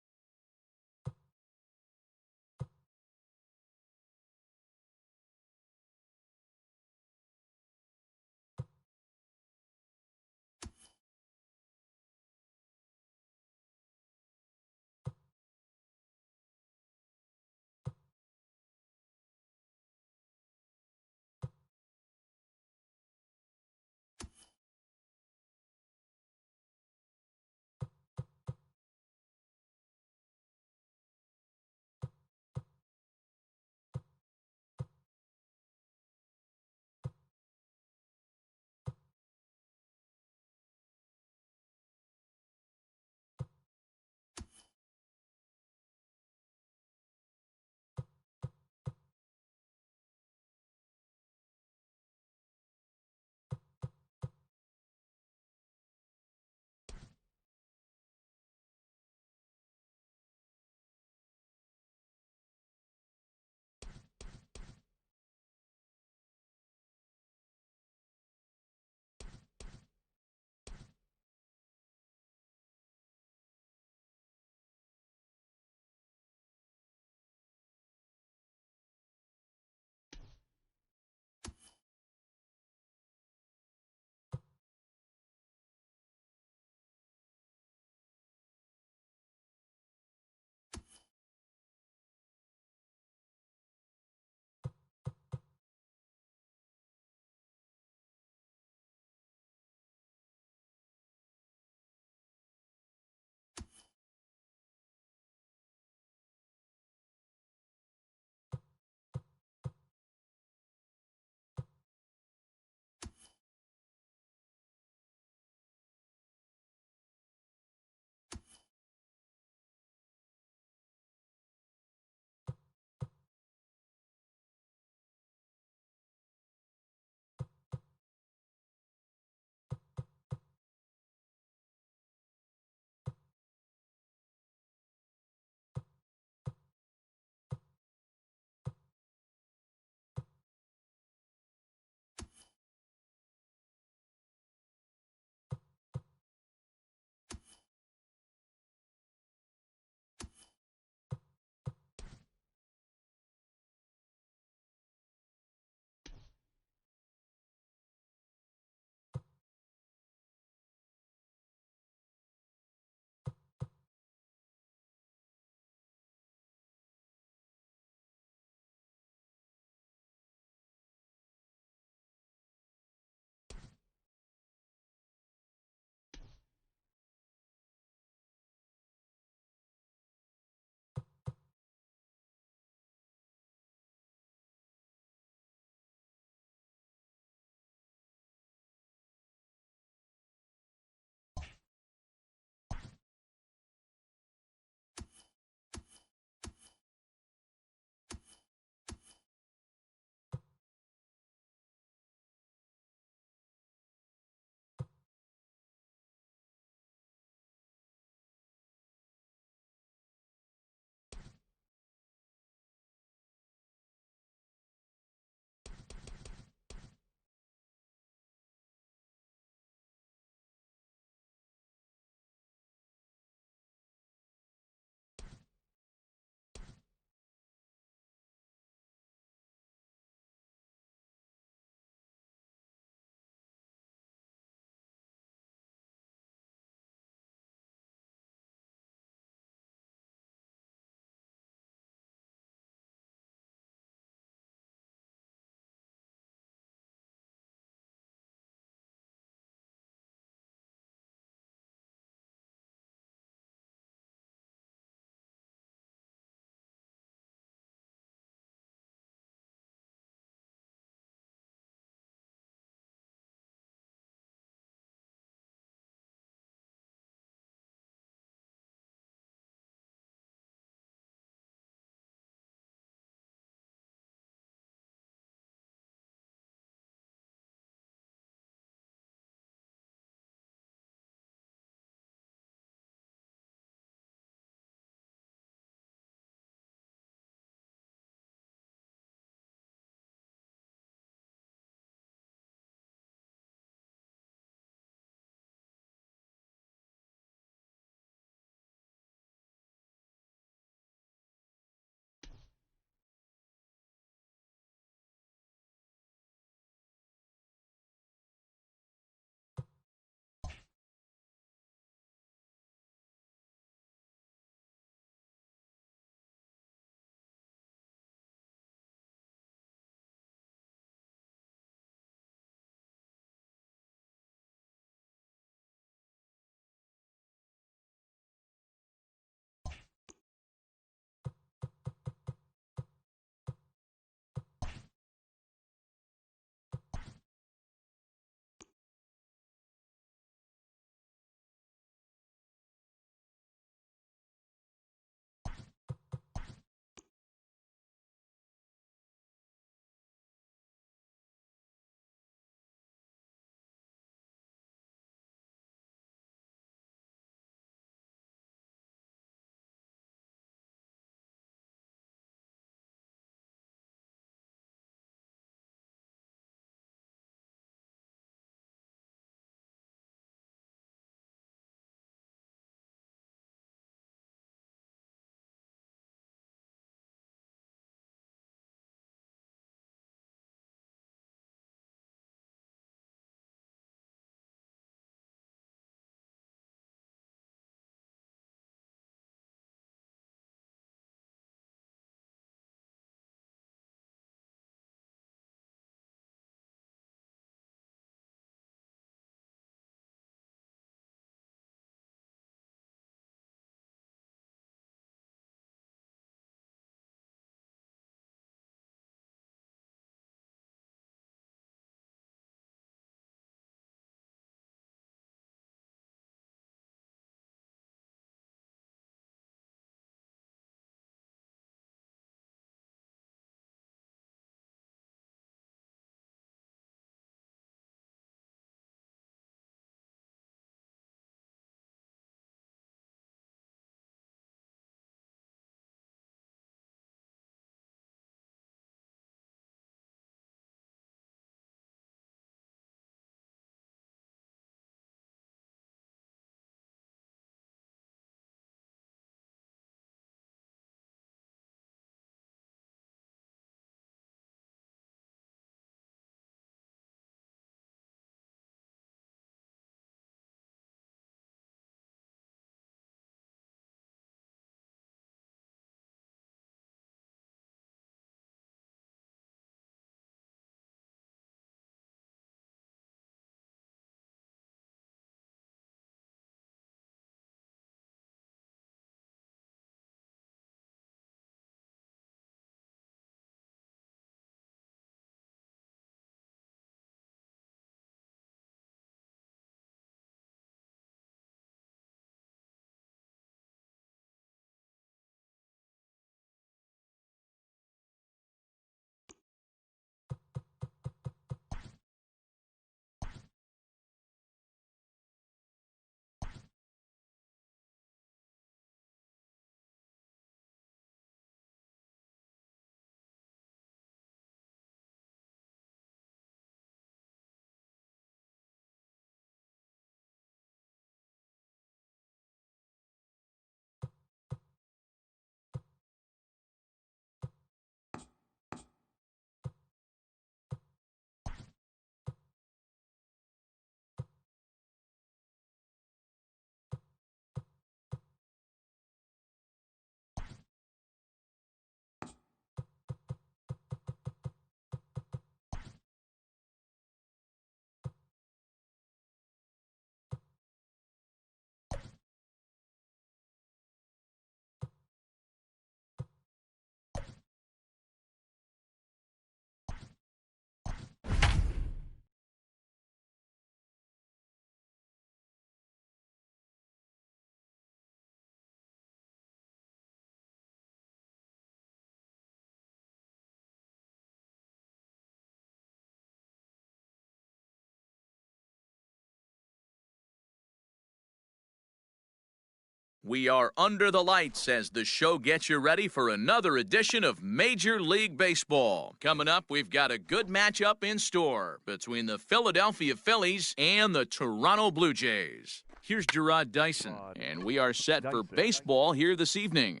We are under the lights as the show gets you ready for another edition of Major League Baseball. Coming up, we've got a good matchup in store between the Philadelphia Phillies and the Toronto Blue Jays. Here's Gerard Dyson, and we are set for baseball here this evening.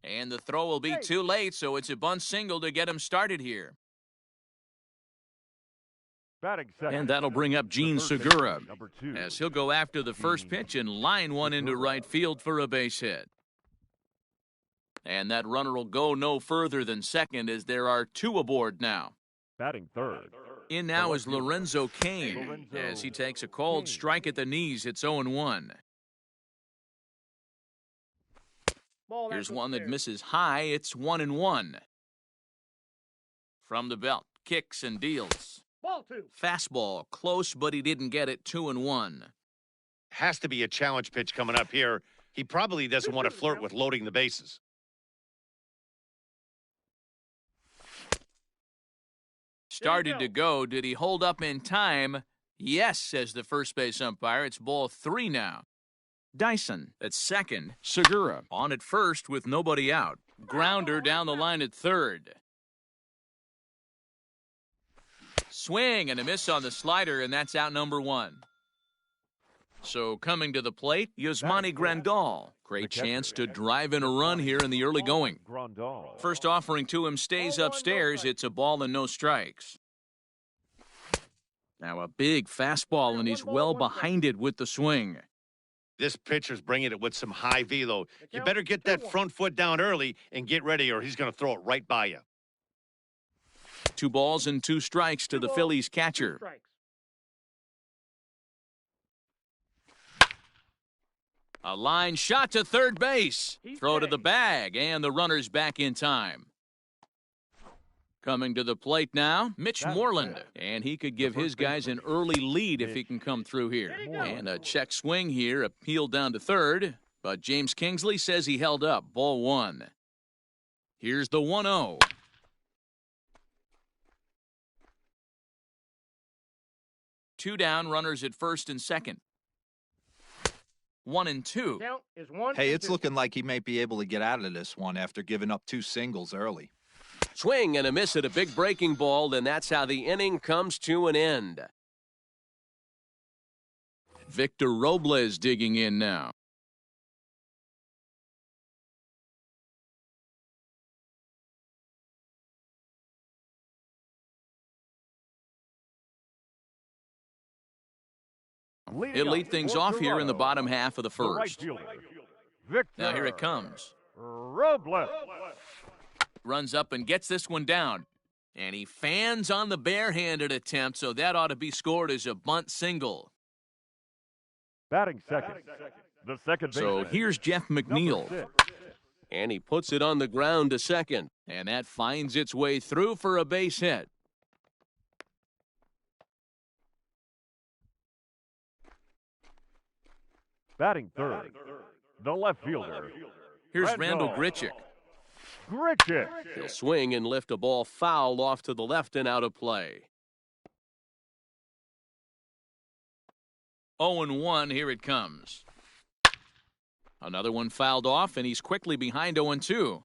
And the throw will be too late, so it's a bunt single to get him started here. And that'll bring up Jean Segura, as he'll go after the first pitch and line one into right field for a base hit. And that runner will go no further than second, as there are two aboard now. Batting third. In now is Lorenzo Cain, as he takes a cold strike at the knees. It's 0-1. Here's one that misses high. It's 1-1. From the belt, kicks and deals. Fastball, close, but he didn't get it. 2-1. Has to be a challenge pitch coming up here. He probably doesn't want to flirt with loading the bases. Started to go. Did he hold up in time? Yes, says the first base umpire. It's ball 3 now. Dyson at second. Segura on at first with nobody out. Grounder down the line at third. Swing and a miss on the slider, and that's out number 1. So coming to the plate, Yasmani Grandal. Great chance to drive in a run here in the early going. First offering to him stays upstairs. It's a ball and no strikes. Now a big fastball, and he's well behind it with the swing. This pitcher's bringing it with some high velo. You better get that front foot down early and get ready, or he's going to throw it right by you. 2 balls and 2 strikes to the Phillies catcher. A line shot to third base. Throw to the bag, and the runner's back in time. Coming to the plate now, Mitch Moreland. And he could give his guys an early lead if he can come through here. And a check swing here, appealed down to third. But James Kingsley says he held up. Ball 1. Here's the 1-0. Two down, runners at first and second. 1-2. Hey, it's looking like he may be able to get out of this one after giving up 2 singles early. Swing and a miss at a big breaking ball, and that's how the inning comes to an end. Victor Robles digging in now. He'll lead things off here in the bottom half of the first. Now here it comes. Robles Runs up and gets this one down. And he fans on the barehanded attempt, so that ought to be scored as a bunt single. batting second. The second baseman. So here's Jeff McNeil. And he puts it on the ground to second. And that finds its way through for a base hit. Batting third, the left fielder. Here's Randall Grichuk. Grichuk. He'll swing and lift a ball foul off to the left and out of play. 0-1, here it comes. Another one fouled off, and he's quickly behind 0-2.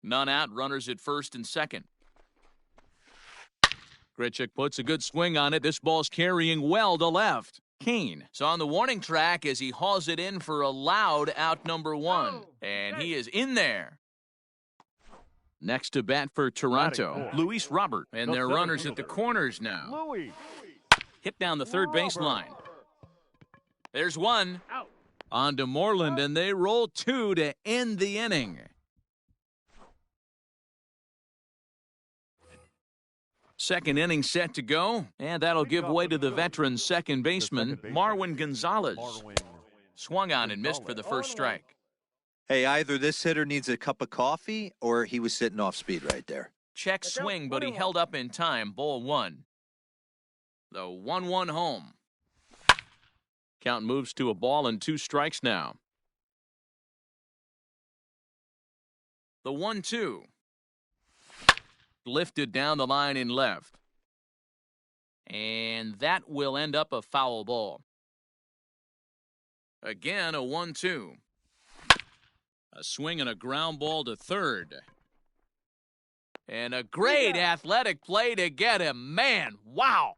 None out, runners at first and second. Grichuk puts a good swing on it. This ball's carrying well to left. Cain is on the warning track as he hauls it in for a loud out number 1. And he is in there. Next to bat for Toronto, Luis Robert. And their runners at the corners now. Hit down the third baseline. There's one. On to Moreland, and they roll 2 to end the inning. Second inning set to go, and that'll give way to the veteran second baseman, Marwin Gonzalez. Swung on and missed for the first strike. Hey, either this hitter needs a cup of coffee or he was sitting off speed right there. Check swing, but he held up in time. Ball 1. The 1-1 home. Count moves to a ball and 2 strikes now. The 1-2. Lifted down the line in left. And that will end up a foul ball. Again, a 1-2. A swing and a ground ball to third. And a great athletic play to get him. Man, wow.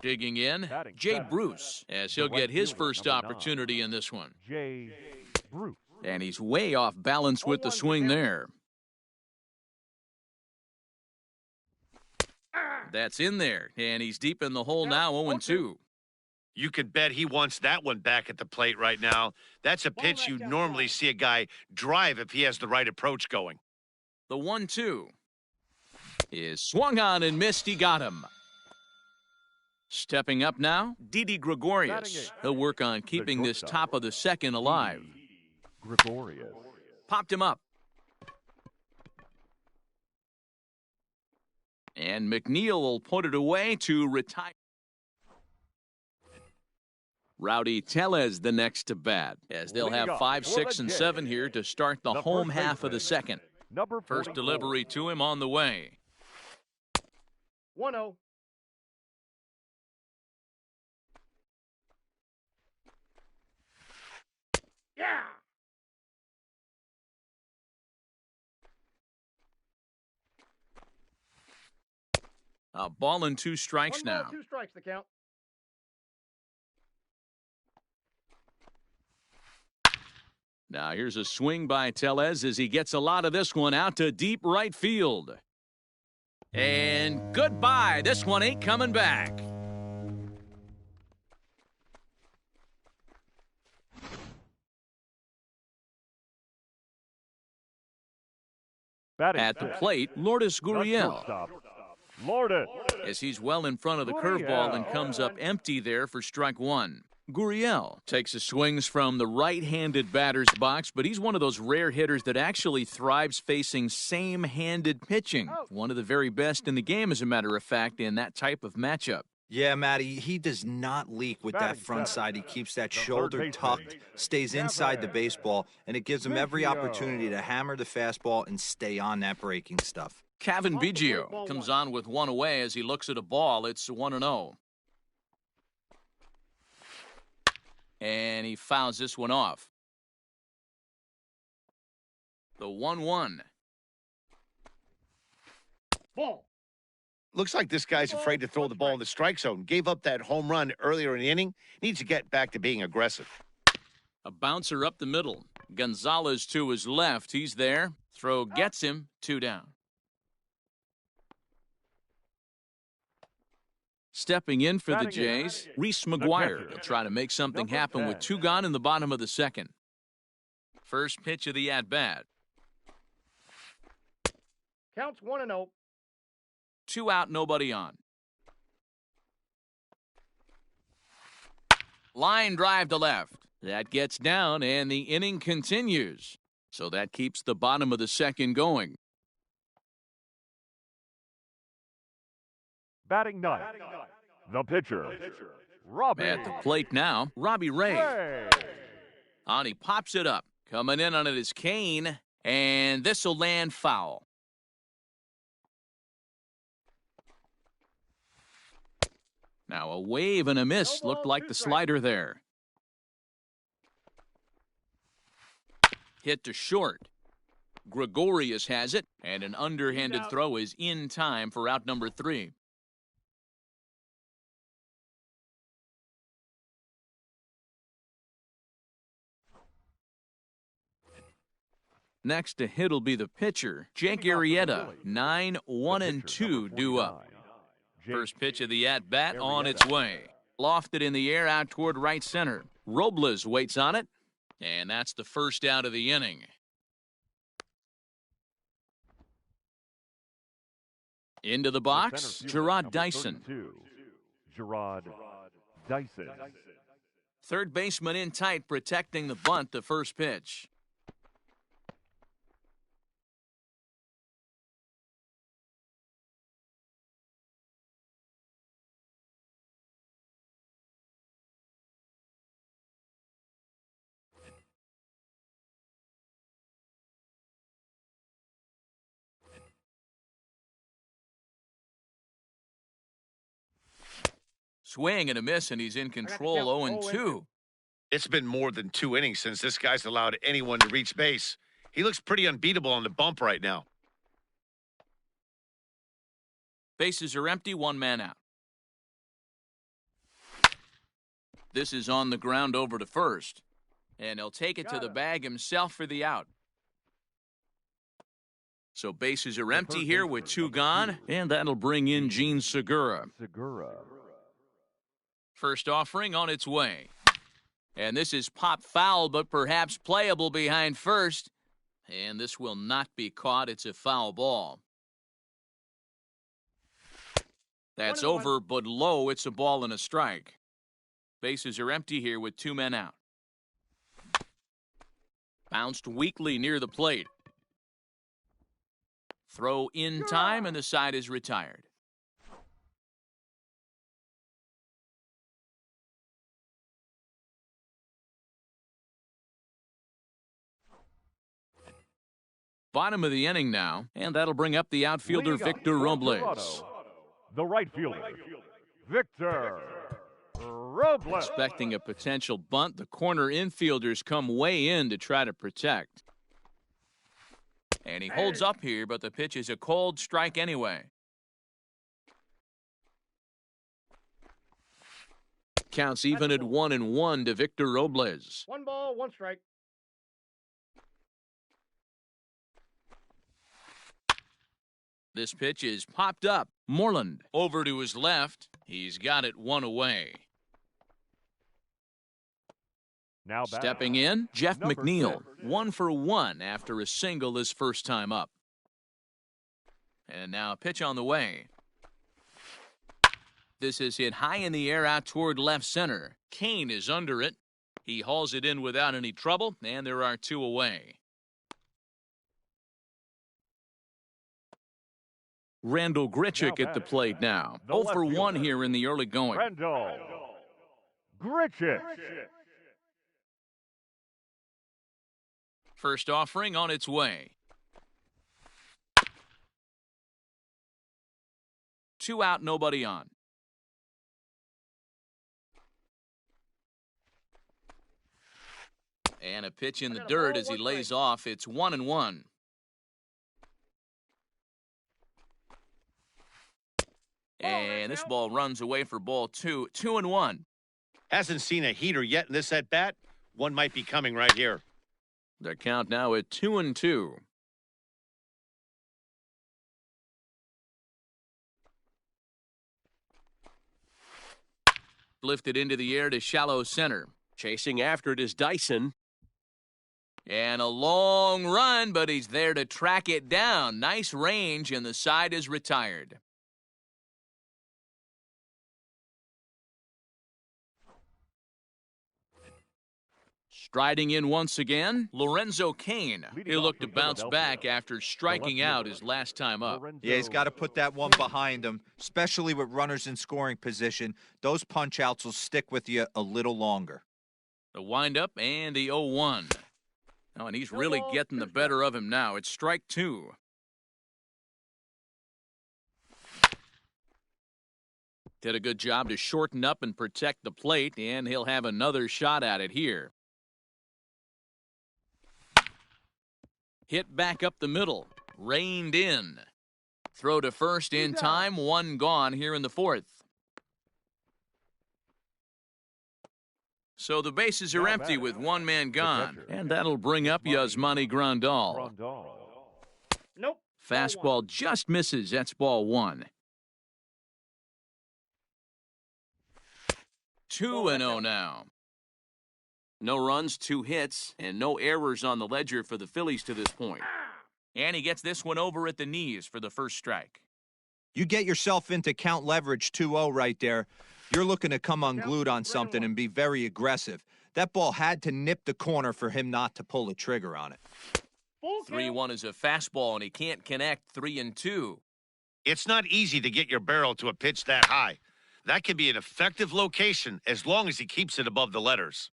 Digging in, Jay Bruce, as he'll get his first opportunity in this one. Jay Bruce. And he's way off balance with the swing there. That's in there, and he's deep in the hole now, 0-2. You could bet he wants that one back at the plate right now. That's a pitch you'd normally see a guy drive if he has the right approach going. The 1-2 is swung on and missed. He got him. Stepping up now, Didi Gregorius. He'll work on keeping this top of the second alive. Gregorius. Popped him up. And McNeil will put it away to retire. Rowdy Tellez the next to bat, as they'll have 5, 6, and 7 here to start the home half of the second. First delivery to him on the way. 1-0. Yeah. A ball and 2 strikes now. 2 strikes the count. Now here's a swing by Tellez as he gets a lot of this one out to deep right field. And goodbye. This one ain't coming back. At the plate, Lourdes Gurriel. Lourdes. As he's well in front of the curveball and comes up empty there for strike 1. Gurriel takes his swings from the right-handed batter's box, but he's one of those rare hitters that actually thrives facing same-handed pitching. One of the very best in the game, as a matter of fact, in that type of matchup. Yeah, Matty, he does not leak with that front side. He keeps that shoulder tucked, stays inside the baseball, and it gives him every opportunity to hammer the fastball and stay on that breaking stuff. Kevin Biggio comes on with one away as he looks at a ball. It's 1-0. And he fouls this one off. The 1-1. Ball. Looks like this guy's afraid to throw the ball in the strike zone. Gave up that home run earlier in the inning. Needs to get back to being aggressive. A bouncer up the middle. Gonzalez to his left. He's there. Throw gets him. 2 down. Stepping in for the Jays, Reese McGuire. He'll try to make something happen with 2 gone in the bottom of the second. First pitch of the at-bat. Counts 1-0. 2 out, nobody on. Line drive to left. That gets down, and the inning continues. So that keeps the bottom of the second going. Batting ninth. The pitcher. Robbie. At the plate now, Robbie Ray. And he pops it up. Coming in on it is Kane, and this will land foul. Now a wave and a miss. Looked like the slider there. Hit to short. Gregorius has it, and an underhanded throw is in time for out number 3. Next to hit will be the pitcher, Jake Arrieta. 9, 1, and 2 due up. First pitch of the at-bat on its way. Lofted in the air out toward right center. Robles waits on it, and that's the first out of the inning. Into the box, Gerard Dyson. Gerard Dyson. Third baseman in tight, protecting the bunt, the first pitch. swing and a miss, and he's in control 0-2. It's been more than 2 innings since this guy's allowed anyone to reach base. He looks pretty unbeatable on the bump right now. Bases are empty, 1 man out. This is on the ground over to first, and he'll take it to the bag himself for the out. So bases are empty here with 2 gone, and that'll bring in Jean Segura. First offering on its way. And this is pop foul, but perhaps playable behind first. And this will not be caught. It's a foul ball. That's over, but low. It's a ball and a strike. Bases are empty here with 2 men out. Bounced weakly near the plate. Throw in time, and the side is retired. Bottom of the inning now, and that'll bring up the outfielder Victor Robles. The right fielder, Victor Robles. Expecting a potential bunt, the corner infielders come way in to try to protect. And he holds up here, but the pitch is a cold strike anyway. Counts even at 1-1 to Victor Robles. 1 ball, 1 strike. This pitch is popped up. Moreland over to his left. He's got it 1 away. Now stepping in, Jeff McNeil. 1 for 1 after a single his first time up. And now a pitch on the way. This is hit high in the air out toward left center. Kane is under it. He hauls it in without any trouble, and there are 2 away. Randall Grichuk at the plate now. 0 for 1 here in the early going. Randall Grichuk. First offering on its way. 2 out, nobody on. And a pitch in the dirt as he lays off. It's 1-1. And this ball runs away for ball 2. 2-1. Hasn't seen a heater yet in this at-bat. One might be coming right here. The count now at 2-2. Lifted into the air to shallow center. Chasing after it is Dyson. And a long run, but he's there to track it down. Nice range, and the side is retired. Striding in once again, Lorenzo Kane. He'll look to bounce back after striking out his last time up. Yeah, he's got to put that one behind him, especially with runners in scoring position. Those punch-outs will stick with you a little longer. The windup and the 0-1. Oh, and he's really getting the better of him now. It's strike 2. Did a good job to shorten up and protect the plate, and he'll have another shot at it here. Hit back up the middle. Reined in. Throw to first in time. 1 gone here in the 4th. So the bases are empty with 1 man gone. And that'll bring up Yasmani Grandal. Nope. Fastball just misses. That's ball 1. 2-0 now. No runs, 2 hits, and no errors on the ledger for the Phillies to this point. And he gets this one over at the knees for the first strike. You get yourself into count leverage 2-0 right there. You're looking to come unglued on something and be very aggressive. That ball had to nip the corner for him not to pull the trigger on it. 3-1 is a fastball, and he can't connect. 3-2. It's not easy to get your barrel to a pitch that high. That can be an effective location as long as he keeps it above the letters.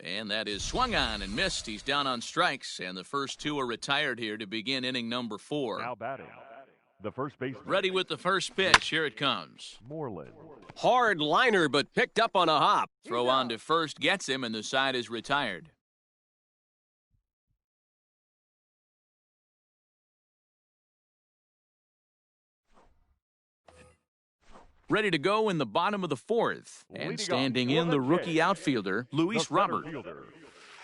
And that is swung on and missed. He's down on strikes, and the first 2 are retired here to begin inning number 4. Now batting, the first baseman. Ready with the first pitch. Here it comes. Moreland. Hard liner, but picked up on a hop. Throw on to first gets him, and the side is retired. Ready to go in the bottom of the fourth. And standing in the rookie outfielder, Luis Robert.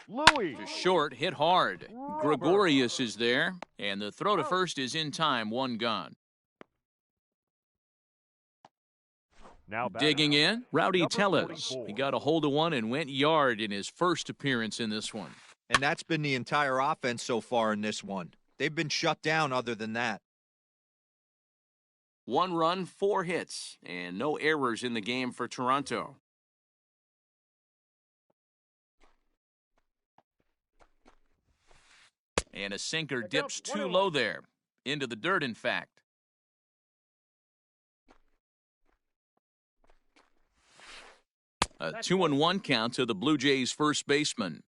Louis. To short, hit hard. Gregorius is there, and the throw to first is in time, one gone. Now Digging in, Rowdy Number Tellez. 44. He got a hold of one and went yard in his first appearance in this one. And that's been the entire offense so far in this one. They've been shut down other than that. 1 run, 4 hits, and no errors in the game for Toronto. And a sinker dips too low there. Into the dirt, in fact. A 2-1 count to the Blue Jays' first baseman.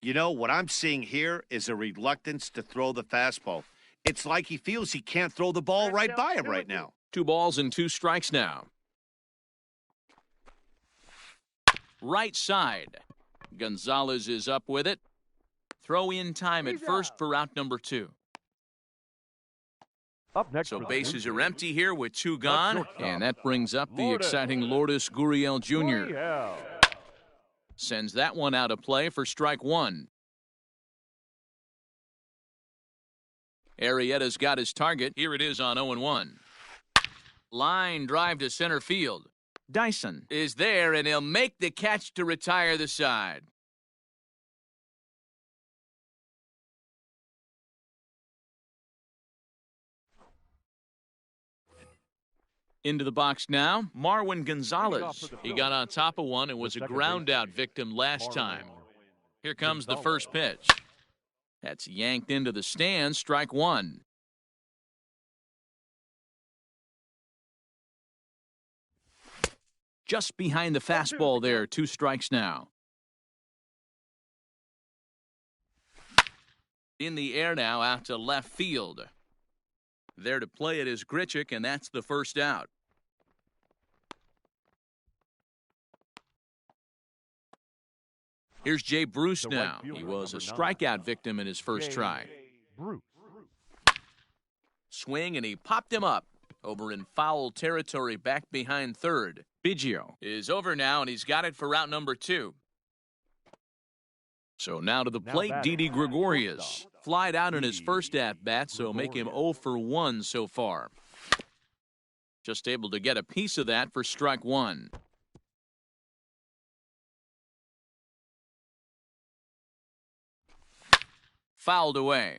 You know, what I'm seeing here is a reluctance to throw the fastball. It's like he feels he can't throw the ball right by him right now. 2 balls and 2 strikes now. Right side. Gonzalez is up with it. Throw in time at first for out number 2. Up next. So for the bases Blue are Jays, empty here with 2 gone. shortstop. And that brings up the Lourdes. exciting Lourdes Gurriel Jr. Gurriel. Sends that one out of play for strike 1. Arrieta's got his target. Here it is on 0-1. Line drive to center field. Dyson is there, and he'll make the catch to retire the side. Into the box now, Marwin Gonzalez. He got on top of one and was a ground out victim last time. Here comes the first pitch. That's yanked into the stands, strike 1. Just behind the fastball there, 2 strikes now. In the air now, out to left field. There to play it is Grichuk, and that's the first out. Here's Jay Bruce The right now. fielder, He was a number 9. strikeout victim in his first try. Bruce. Swing, and he popped him up over in foul territory back behind third. Biggio is over now, and he's got it for route number 2. So now to the Now plate, batting, Didi Gregorius. shortstop. Flied out in his first at-bat, so make him 0 for 1 so far. Just able to get a piece of that for strike 1. Fouled away.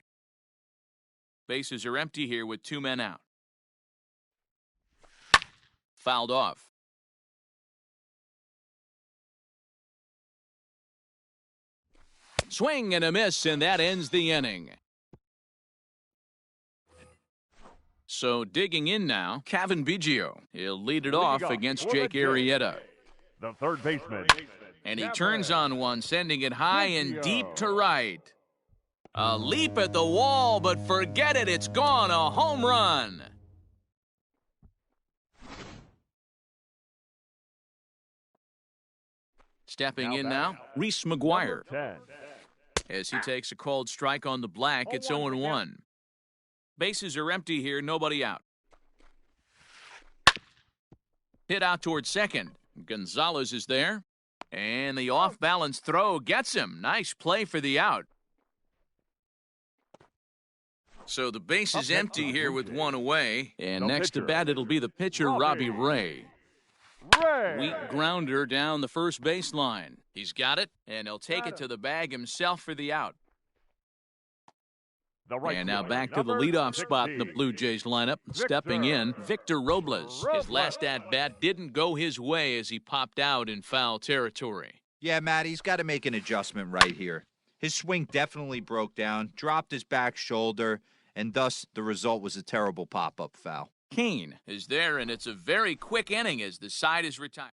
Bases are empty here with 2 men out. Fouled off. Swing and a miss, and that ends the inning. So digging in now, Kevin Biggio. He'll lead it off against Jake Arrieta. The third baseman. And he turns on one, sending it high and deep to right. A leap at the wall, but forget it, it's gone, a home run. Stepping in now, Reese McGuire. Number 10. As he takes a called strike on the black, it's 0-1. Bases are empty here, nobody out. Hit out towards second. Gonzalez is there. And the off-balance throw gets him. Nice play for the out. So the base is empty here with 1 away. And No next to pitcher. bat, it'll be the pitcher, Robbie Ray. Ray. Weak grounder down the first baseline. He's got it, and he'll take it to the bag himself for the out. The right And now fielder, back to the number leadoff spot in the 16. Blue Jays lineup. Stepping in, Victor Robles. His last at-bat didn't go his way as he popped out in foul territory. Yeah, Matt, he's got to make an adjustment right here. His swing definitely broke down, dropped his back shoulder, and thus the result was a terrible pop-up foul. Kane is there, and it's a very quick inning as the side is retired.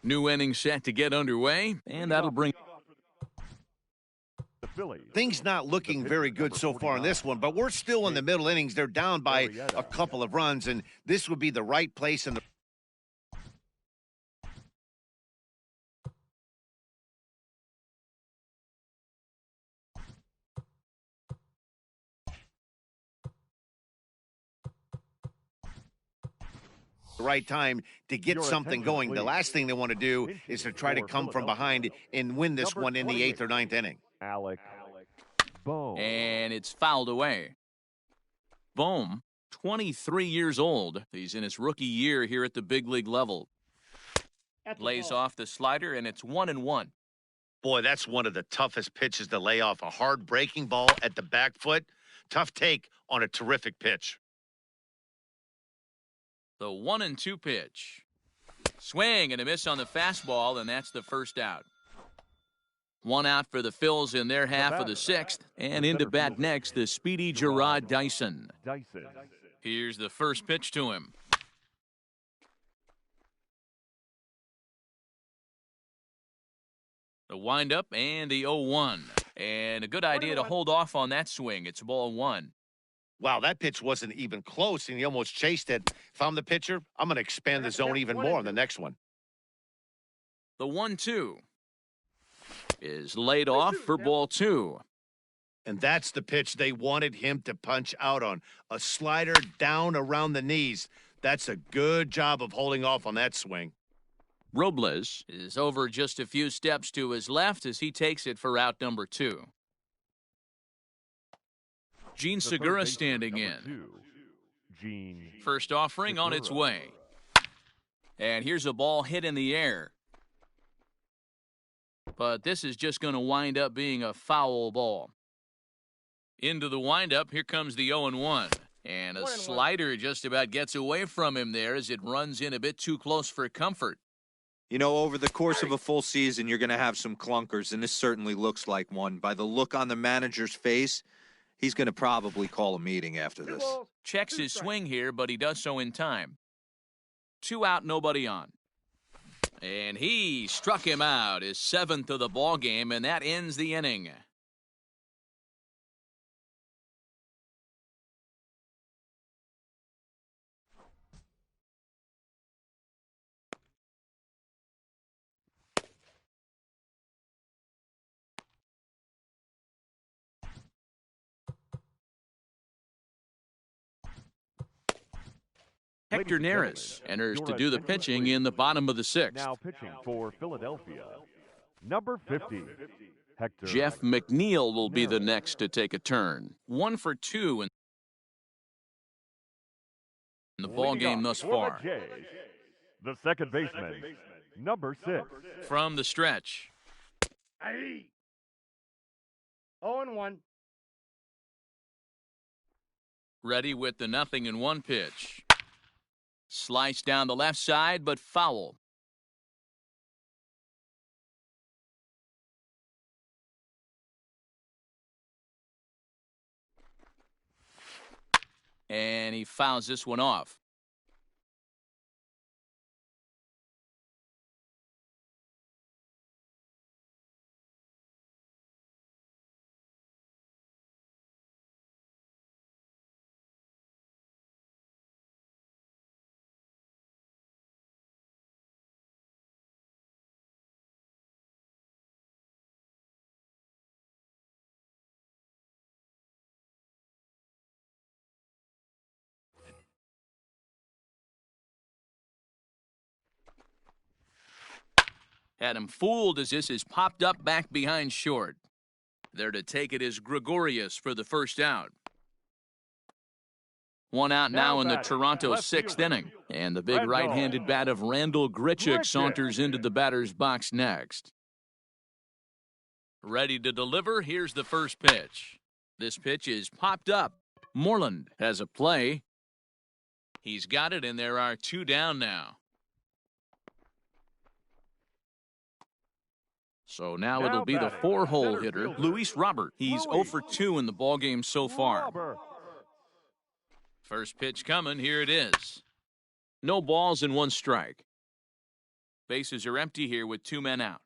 New inning set to get underway, and that'll bring Phillies. Things not looking very good so far in this one, but we're still in the middle innings. They're down by a couple of runs, and this would be the right place in the right time to get something going. The last thing they want to do is to try to come from behind and win this one in the 8th or 9th inning. Alec Bohm. And it's fouled away. Bohm, 23 years old. He's in his rookie year here at the big league level. Lays off the slider, and it's 1-1. Boy, that's one of the toughest pitches to lay off. A hard breaking ball at the back foot. Tough take on a terrific pitch. The 1-2 pitch. Swing and a miss on the fastball, and that's the first out. One out for the Phils in their half of the 6th, and into bat next, the speedy Gerard Dyson. Here's the first pitch to him. The windup and the 0-1. And a good idea to hold off on that swing. It's ball 1. Wow, that pitch wasn't even close, and he almost chased it. If I'm the pitcher, I'm going to expand the zone even more on the next one. The 1-2 is laid off for ball 2. And that's the pitch they wanted him to punch out on. A slider down around the knees. That's a good job of holding off on that swing. Robles is over just a few steps to his left as he takes it for out number 2. Gene Segura standing in. First offering on its way. And here's a ball hit in the air. But this is just going to wind up being a foul ball. Into the windup, here comes the 0-1. And a slider just about gets away from him there as it runs in a bit too close for comfort. You know, over the course of a full season, you're going to have some clunkers, and this certainly looks like one. By the look on the manager's face, he's going to probably call a meeting after this. Checks his swing here, but he does so in time. 2 out, nobody on. And he struck him out, his 7th of the ball game, and that ends the inning. Hector Neris enters to do the pitching in the bottom of the 6th. Now pitching for Philadelphia, number 50, Hector. Jeff McNeil will be the next to take a turn. 1 for 2 in the ball game thus far. The second baseman, number 6. From the stretch. 0-1. Ready with the 0-1 pitch. Slice down the left side, but foul. And he fouls this one off. Had him fooled as this is popped up back behind short. There to take it is Gregorius for the first out. 1 out now in the Toronto 6th inning. And the big right-handed bat of Randall Grichuk saunters into the batter's box next. Ready to deliver, here's the first pitch. This pitch is popped up. Moreland has a play. He's got it, and there are 2 down now. So now it'll be the 4-hole hitter, Luis Robert. He's 0 for 2 in the ballgame so far. First pitch coming, here it is. No balls and 1 strike. Bases are empty here with 2 men out.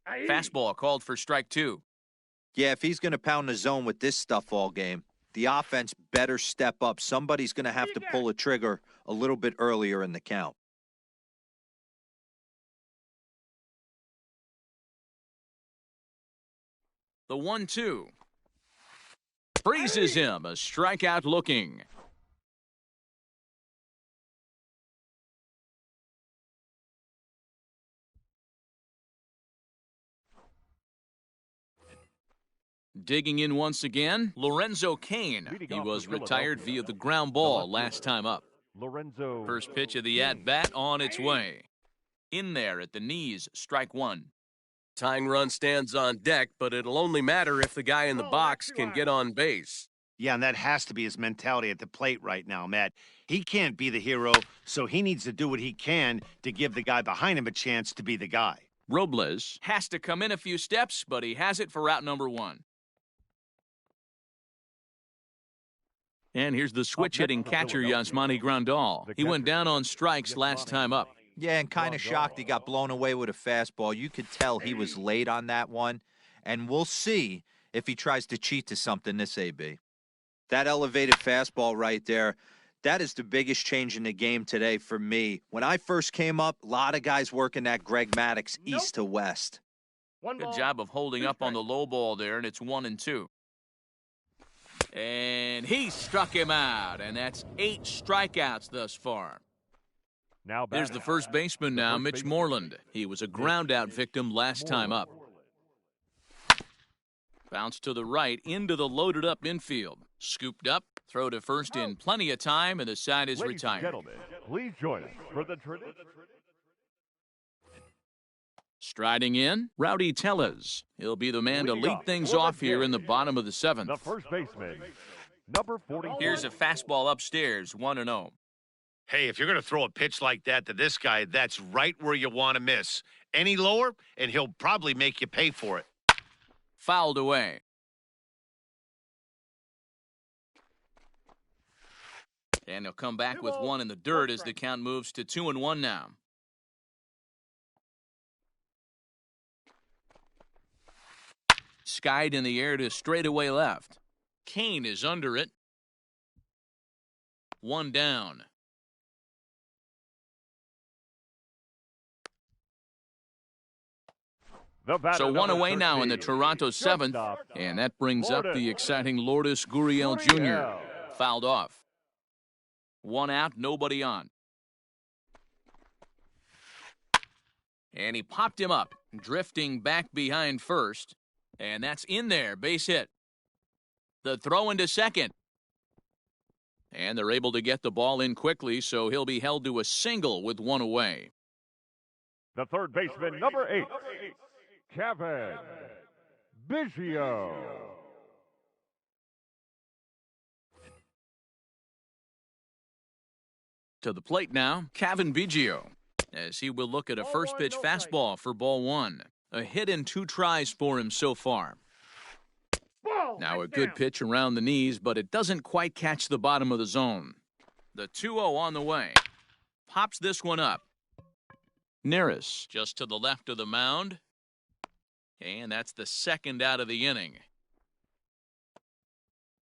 Fastball called for strike 2. Yeah, if he's going to pound the zone with this stuff all game, the offense better step up. Somebody's going to have to pull a trigger a little bit earlier in the count. The 1-2. Freezes him, a strikeout looking. Digging in once again, Lorenzo Cain. He was retired via the ground ball last time up. Lorenzo. First pitch of the at-bat on its way. In there at the knees, strike 1. Tying run stands on deck, but it'll only matter if the guy in the box can get on base. Yeah, and that has to be his mentality at the plate right now, Matt. He can't be the hero, so he needs to do what he can to give the guy behind him a chance to be the guy. Robles has to come in a few steps, but he has it for route number 1. And here's the switch-hitting catcher, Yasmani Grandal. He went down on strikes last time up. Yeah, and kind of shocked he got blown away with a fastball. You could tell he was late on that one. And we'll see if he tries to cheat to something this AB. That elevated fastball right there, that is the biggest change in the game today for me. When I first came up, a lot of guys working that Greg Maddux east to west. Good job of holding up on the low ball there, and it's 1-2. And he struck him out, and that's 8 strikeouts thus far. Now There's the first baseman now, Mitch Moreland. He was a ground-out victim last time up. Bounce to the right into the loaded-up infield. Scooped up, throw to first in plenty of time, and the side is Ladies and retired. gentlemen, please join us for the tradition. Striding in, Rowdy Tellez. He'll be the man to lead things off here in the bottom of the 7th. The first baseman, number 40. Here's a fastball upstairs, 1-0. Hey, if you're going to throw a pitch like that to this guy, that's right where you want to miss. Any lower, and he'll probably make you pay for it. Fouled away. And he'll come back with 1 in the dirt as the count moves to 2-1 now. Skied in the air to straightaway left. Cain is under it. 1 down. So 1 away now in the Toronto 7th, and that brings up the exciting Lourdes Gurriel Jr. Fouled off. 1 out, nobody on. And he popped him up, drifting back behind first, and that's in there, base hit. The throw into second. And they're able to get the ball in quickly, so he'll be held to a single with 1 away. The third baseman, number 8, Kevin Biggio. To the plate now, Kevin Biggio, as he will look at a first pitch fastball for ball 1. A hit in 2 tries for him so far. Now a good pitch around the knees, but it doesn't quite catch the bottom of the zone. The 2-0 on the way. Pops this one up. Neris just to the left of the mound. And that's the 2nd out of the inning.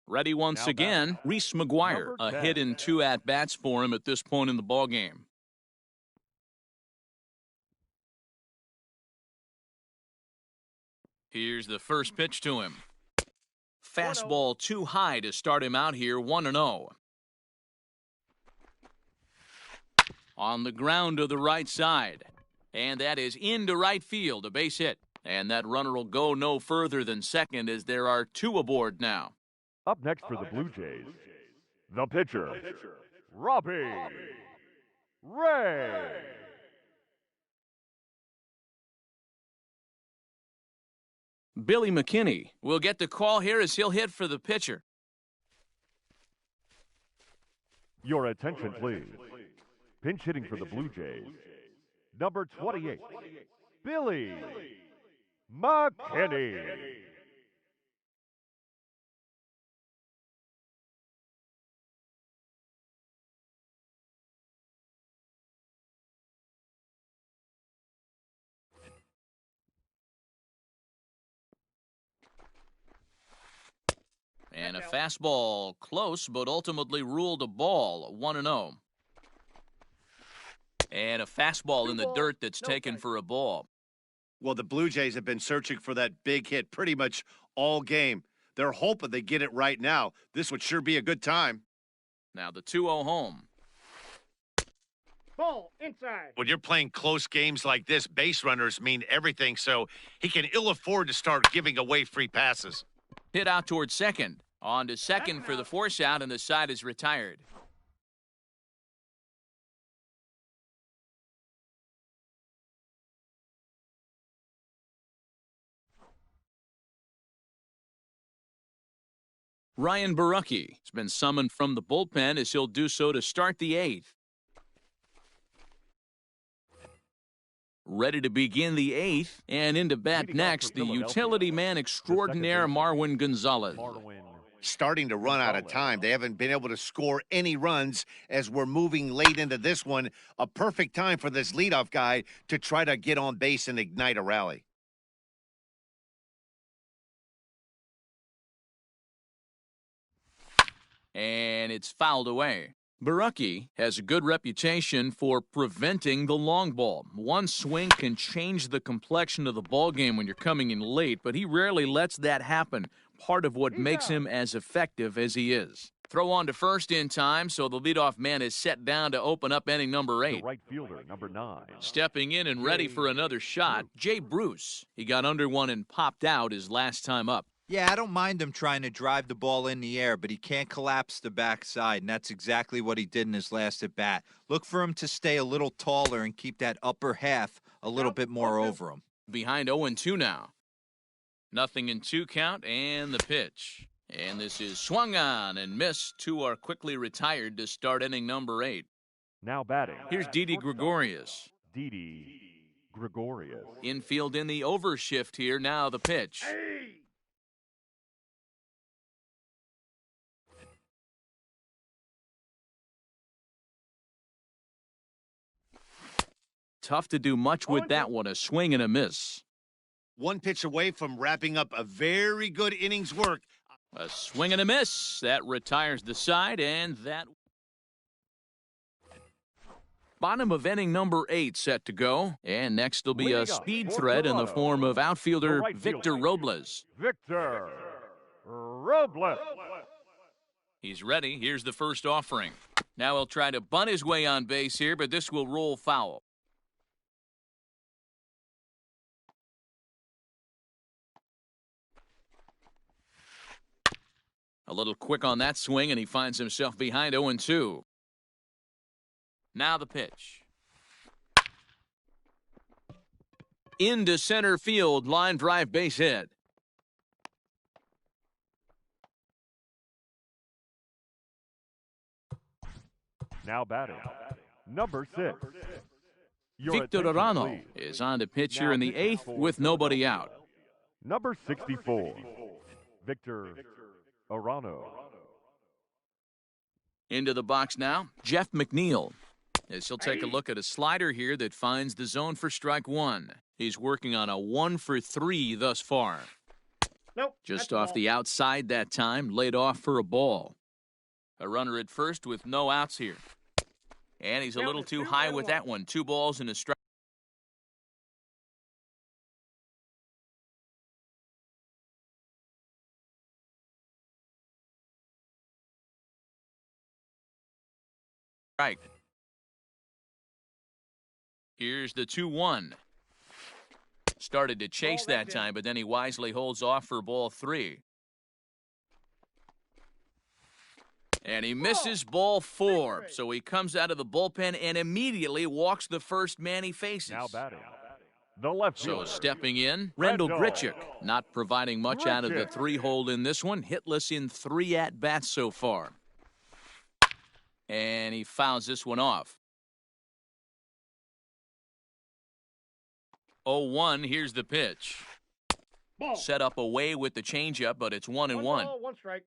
Ready once again, Reese McGuire. A hit in 2 at-bats for him at this point in the ballgame. Here's the first pitch to him. Fastball too high to start him out here, 1-0. On the ground to the right side. And that is into right field, a base hit. And that runner will go no further than second as there are 2 aboard now. Up next for the Blue Jays, the pitcher, Robbie Ray. Billy McKinney will get the call here as he'll hit for the pitcher. Your attention, please. Pinch hitting for the Blue Jays, number 28, Billy McKinney. And a fastball close, but ultimately ruled a ball, 1-0. And a fastball in the dirt that's taken for a ball. Well, the Blue Jays have been searching for that big hit pretty much all game. They're hoping they get it right now. This would sure be a good time. Now the 2-0 home. Ball inside. When you're playing close games like this, base runners mean everything, so he can ill afford to start giving away free passes. Hit out towards second. On to second for the force out, and the side is retired. Ryan Barucki has been summoned from the bullpen as he'll do so to start the 8th. Ready to begin the 8th, and into bat next, the utility man extraordinaire Marwin Gonzalez. Starting to run out of time. They haven't been able to score any runs as we're moving late into this one. A perfect time for this leadoff guy to try to get on base and ignite a rally. And it's fouled away. Barucki has a good reputation for preventing the long ball. One swing can change the complexion of the ball game when you're coming in late, but he rarely lets that happen. Part of what makes him as effective as he is. Throw on to first in time, so the leadoff man is set down to open up inning number 8. The right fielder, number 9. Stepping in and ready for another shot, Jay Bruce. He got under one and popped out his last time up. Yeah, I don't mind him trying to drive the ball in the air, but he can't collapse the backside, and that's exactly what he did in his last at-bat. Look for him to stay a little taller and keep that upper half a little bit more over him. Behind 0-2 now. 0-2 count, and the pitch. And this is swung on and missed. 2 are quickly retired to start inning number 8. Now batting. Here's Didi Gregorius. Didi Gregorius. Infield in the overshift here. Now the pitch. Tough to do much with that one. A swing and a miss. One pitch away from wrapping up a very good innings work. A swing and a miss. That retires the side, and that... Bottom of inning number 8 set to go. And next will be a speed threat in the form of outfielder Victor Robles. Victor Robles. He's ready. Here's the first offering. Now he'll try to bunt his way on base here, but this will roll foul. A little quick on that swing, and he finds himself behind 0-2. Now the pitch. Into center field, line drive base hit. Now batting. Number 6. Victor Arano is on the pitch here in the 8th with nobody out. Number 64. Victor Arano. Into the box now, Jeff McNeil. As he'll take a look at a slider here that finds the zone for strike 1. He's working on a 1-for-3 thus far. Nope. Just off the outside that time, laid off for a ball. A runner at first with no outs here. And he's a little too high with that one. 2 balls and a strike. Right. Here's the 2-1. Started to chase that time, but then he wisely holds off for ball 3. And he misses ball 4. So he comes out of the bullpen and immediately walks the first man he faces. Now batting. The left So fielder. stepping in, Rendell Grichuk, not providing much out of the 3-hole in this one. Hitless in 3 at-bats so far. And he fouls this one off. 0-1, here's the pitch. Ball. Set up away with the changeup, but it's 1-1. 1 ball, 1 strike.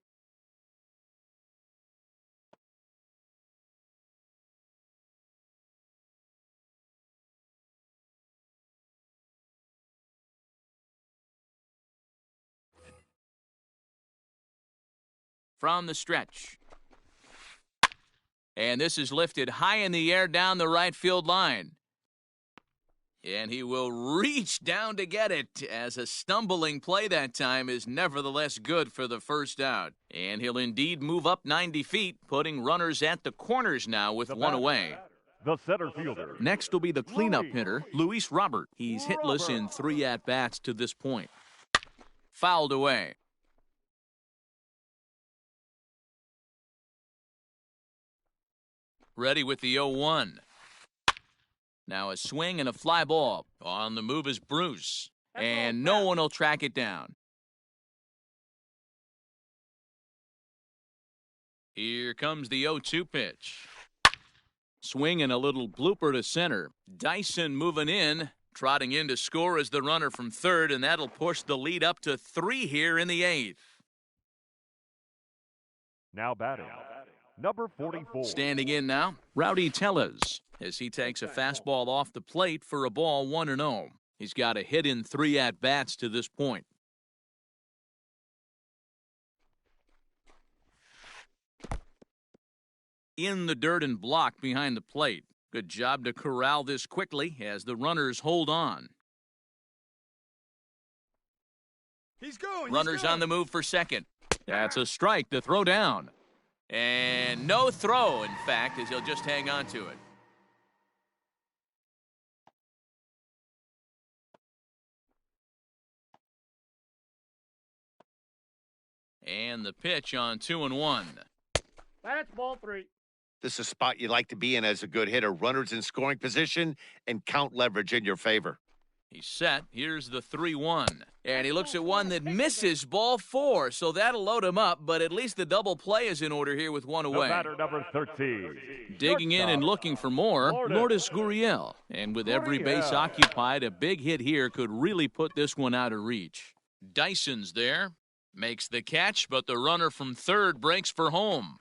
from the stretch. And this is lifted high in the air down the right field line. And he will reach down to get it, as a stumbling play that time is nevertheless good for the first out. And he'll indeed move up 90 feet, putting runners at the corners now with one away. The center fielder. Next will be the cleanup hitter, Luis Robert. He's hitless in 3 at-bats to this point. Fouled away. Ready with the 0-1. Now a swing and a fly ball. On the move is Bruce. And no one will track it down. Here comes the 0-2 pitch. Swing and a little blooper to center. Dyson moving in. Trotting in to score as the runner from third, and that'll push the lead up to 3 here in the 8th. Now batting, number 44. Standing in now, Rowdy Tellez, as he takes a fastball off the plate for a ball 1-0. He's got a hit in 3 at-bats to this point. In the dirt and blocked behind the plate. Good job to corral this quickly as the runners hold on. He's going. Runners on the move for second. That's a strike to throw down. And no throw, in fact, as he'll just hang on to it. And the pitch on 2-1. That's ball 3. This is a spot you like to be in as a good hitter. Runners in scoring position and count leverage in your favor. He's set. Here's the 3-1. And he looks at one that misses, ball 4. So that'll load him up, but at least the double play is in order here with one away. The batter, number 13. Digging in and looking for more, Lourdes Gurriel. And with every base occupied, a big hit here could really put this one out of reach. Dyson's there. Makes the catch, but the runner from third breaks for home.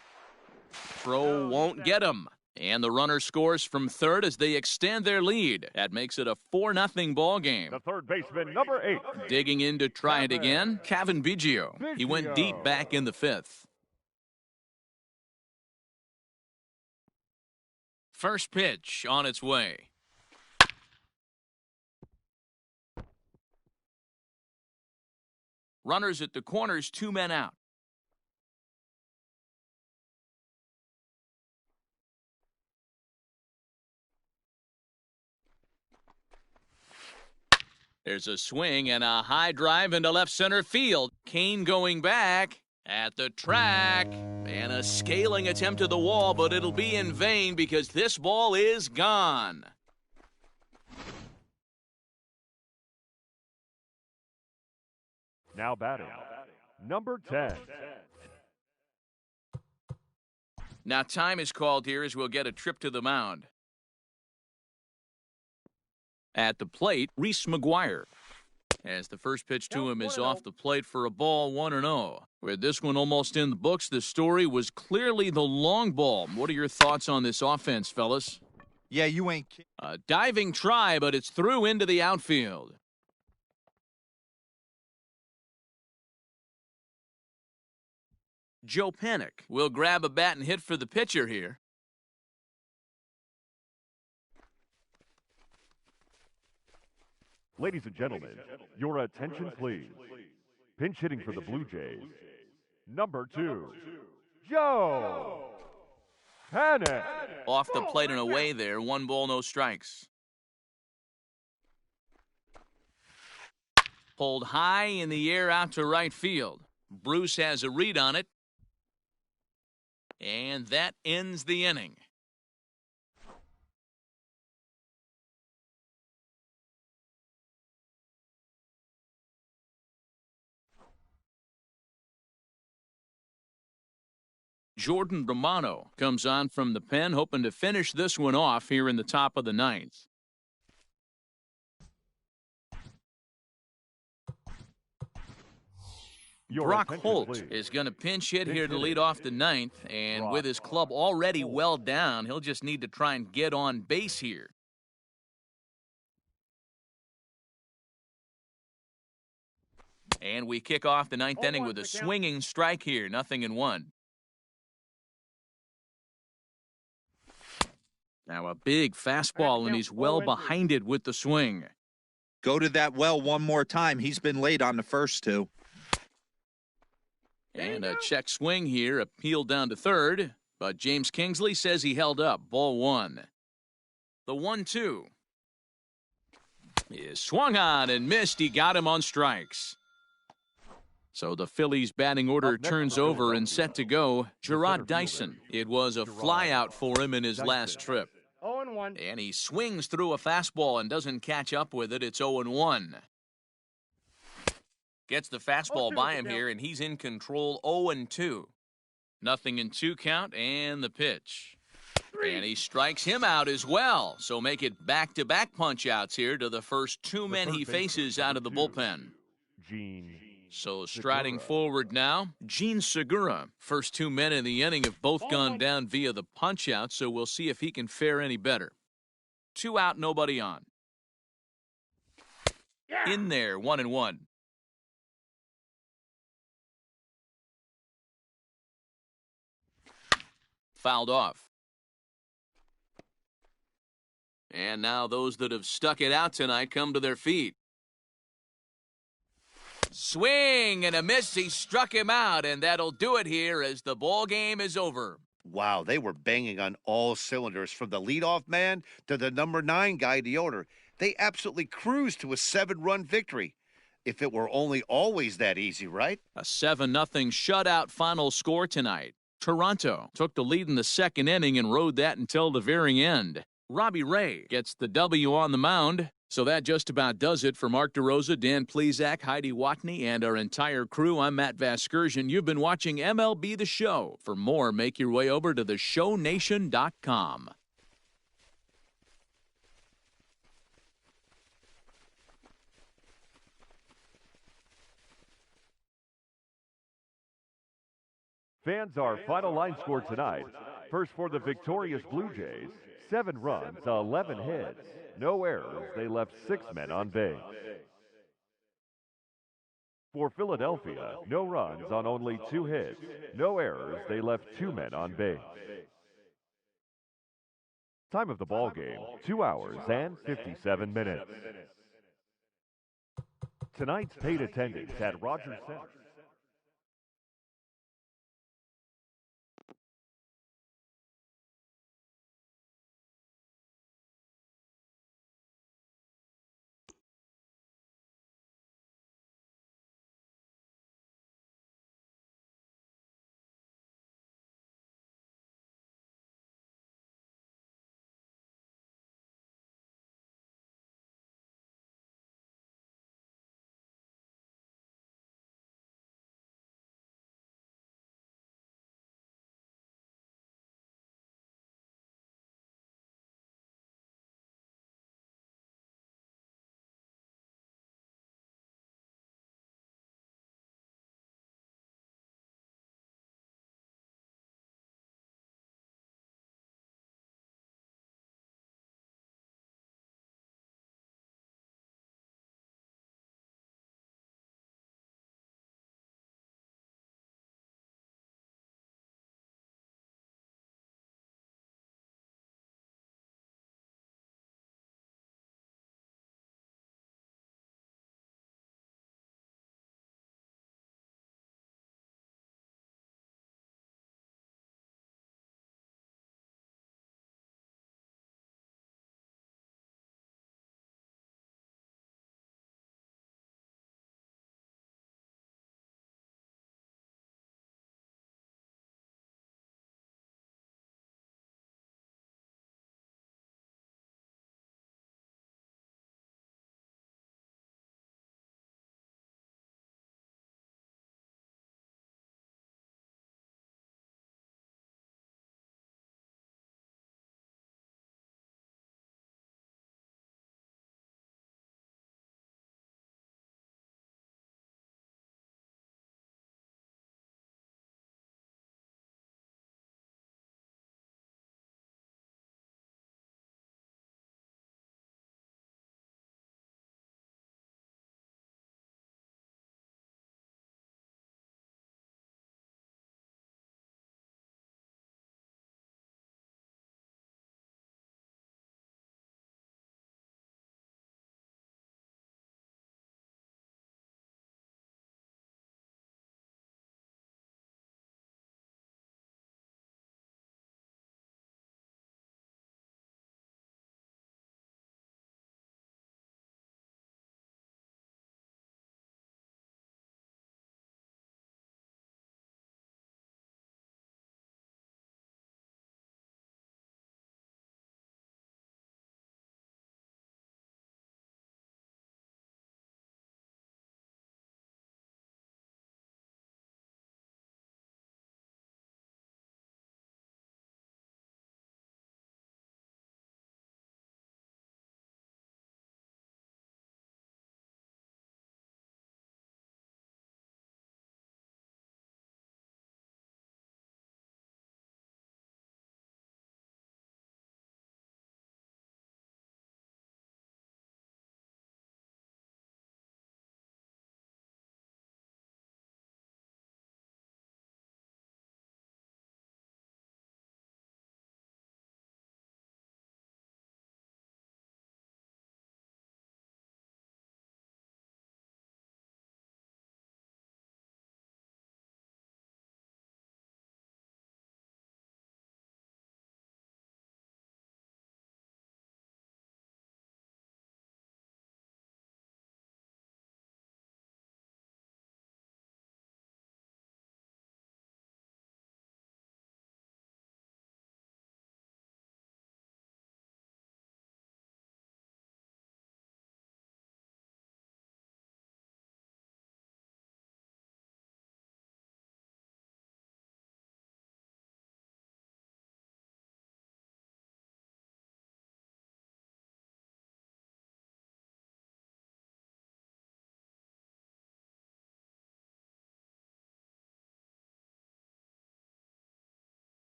Throw won't get him. And the runner scores from third as they extend their lead. That makes it a 4-0 ball game. The third baseman, number 8. Digging in to try it again, Kevin Biggio. He went deep back in the 5th. First pitch on its way. Runners at the corners, 2 men out. There's a swing and a high drive into left center field. Kane going back at the track. And a scaling attempt to the wall, but it'll be in vain because this ball is gone. Now batting, number 10. Now time is called here as we'll get a trip to the mound. At the plate, Reese McGuire. As the first pitch to him is off the plate for a ball 1-0. With this one almost in the books, the story was clearly the long ball. What are your thoughts on this offense, fellas? Yeah, you ain't kidding. A diving try, but it's through into the outfield. Joe Panik will grab a bat and hit for the pitcher here. Ladies and gentlemen, your attention please. Pinch hitting for the Blue Jays, number 2, Joe Panik. Off the plate and away there. 1 ball, no strikes. Pulled high in the air out to right field. Bruce has a read on it. And that ends the inning. Jordan Romano comes on from the pen, hoping to finish this one off here in the top of the 9th. Brock Holt is going to pinch hit here to lead off the 9th, and with his club already well down, he'll just need to try and get on base here. And we kick off the ninth inning with a swinging strike here, 0-1. Now a big fastball, and he's well behind it with the swing. Go to that well one more time. He's been late on the first two. And a check swing here, appealed down to third, but James Kingsley says he held up. Ball 1. The 1-2 is swung on and missed. He got him on strikes. So the Phillies batting order turns over and set to go. Gerard Dyson. It was a flyout for him in his last trip. 0-1. And he swings through a fastball and doesn't catch up with it. It's 0-1. Gets the fastball by him here, and he's in control. 0-2. 0-2 count, and the pitch. And he strikes him out as well. So make it back-to-back punch-outs here to the first two men he faces out of the bullpen. So striding forward now, Jean Segura. First two men in the inning have both gone down via the punch-out, so we'll see if he can fare any better. 2 out, nobody on. In there, 1-1. Fouled off. And now those that have stuck it out tonight come to their feet. Swing and a miss. He struck him out, and that'll do it here as the ball game is over. Wow, they were banging on all cylinders from the leadoff man to the number 9 guy, the owner. They absolutely cruised to a 7-run victory. If it were only always that easy, right? A 7-0 shutout final score tonight. Toronto took the lead in the second inning and rode that until the very end. Robbie Ray gets the W on the mound. So that just about does it for Mark DeRosa, Dan Plesac, Heidi Watney, and our entire crew. I'm Matt Vasgersian. You've been watching MLB The Show. For more, make your way over to theshownation.com. Fans, our final line score tonight. First for the victorious Blue Jays, 7 runs, 11 hits, no errors. They left 6 men on base. For Philadelphia, no runs on only 2 hits, no errors. They left 2 men on base. Time of the ball game, 2 hours and 57 minutes. Tonight's paid attendance at Rogers Center.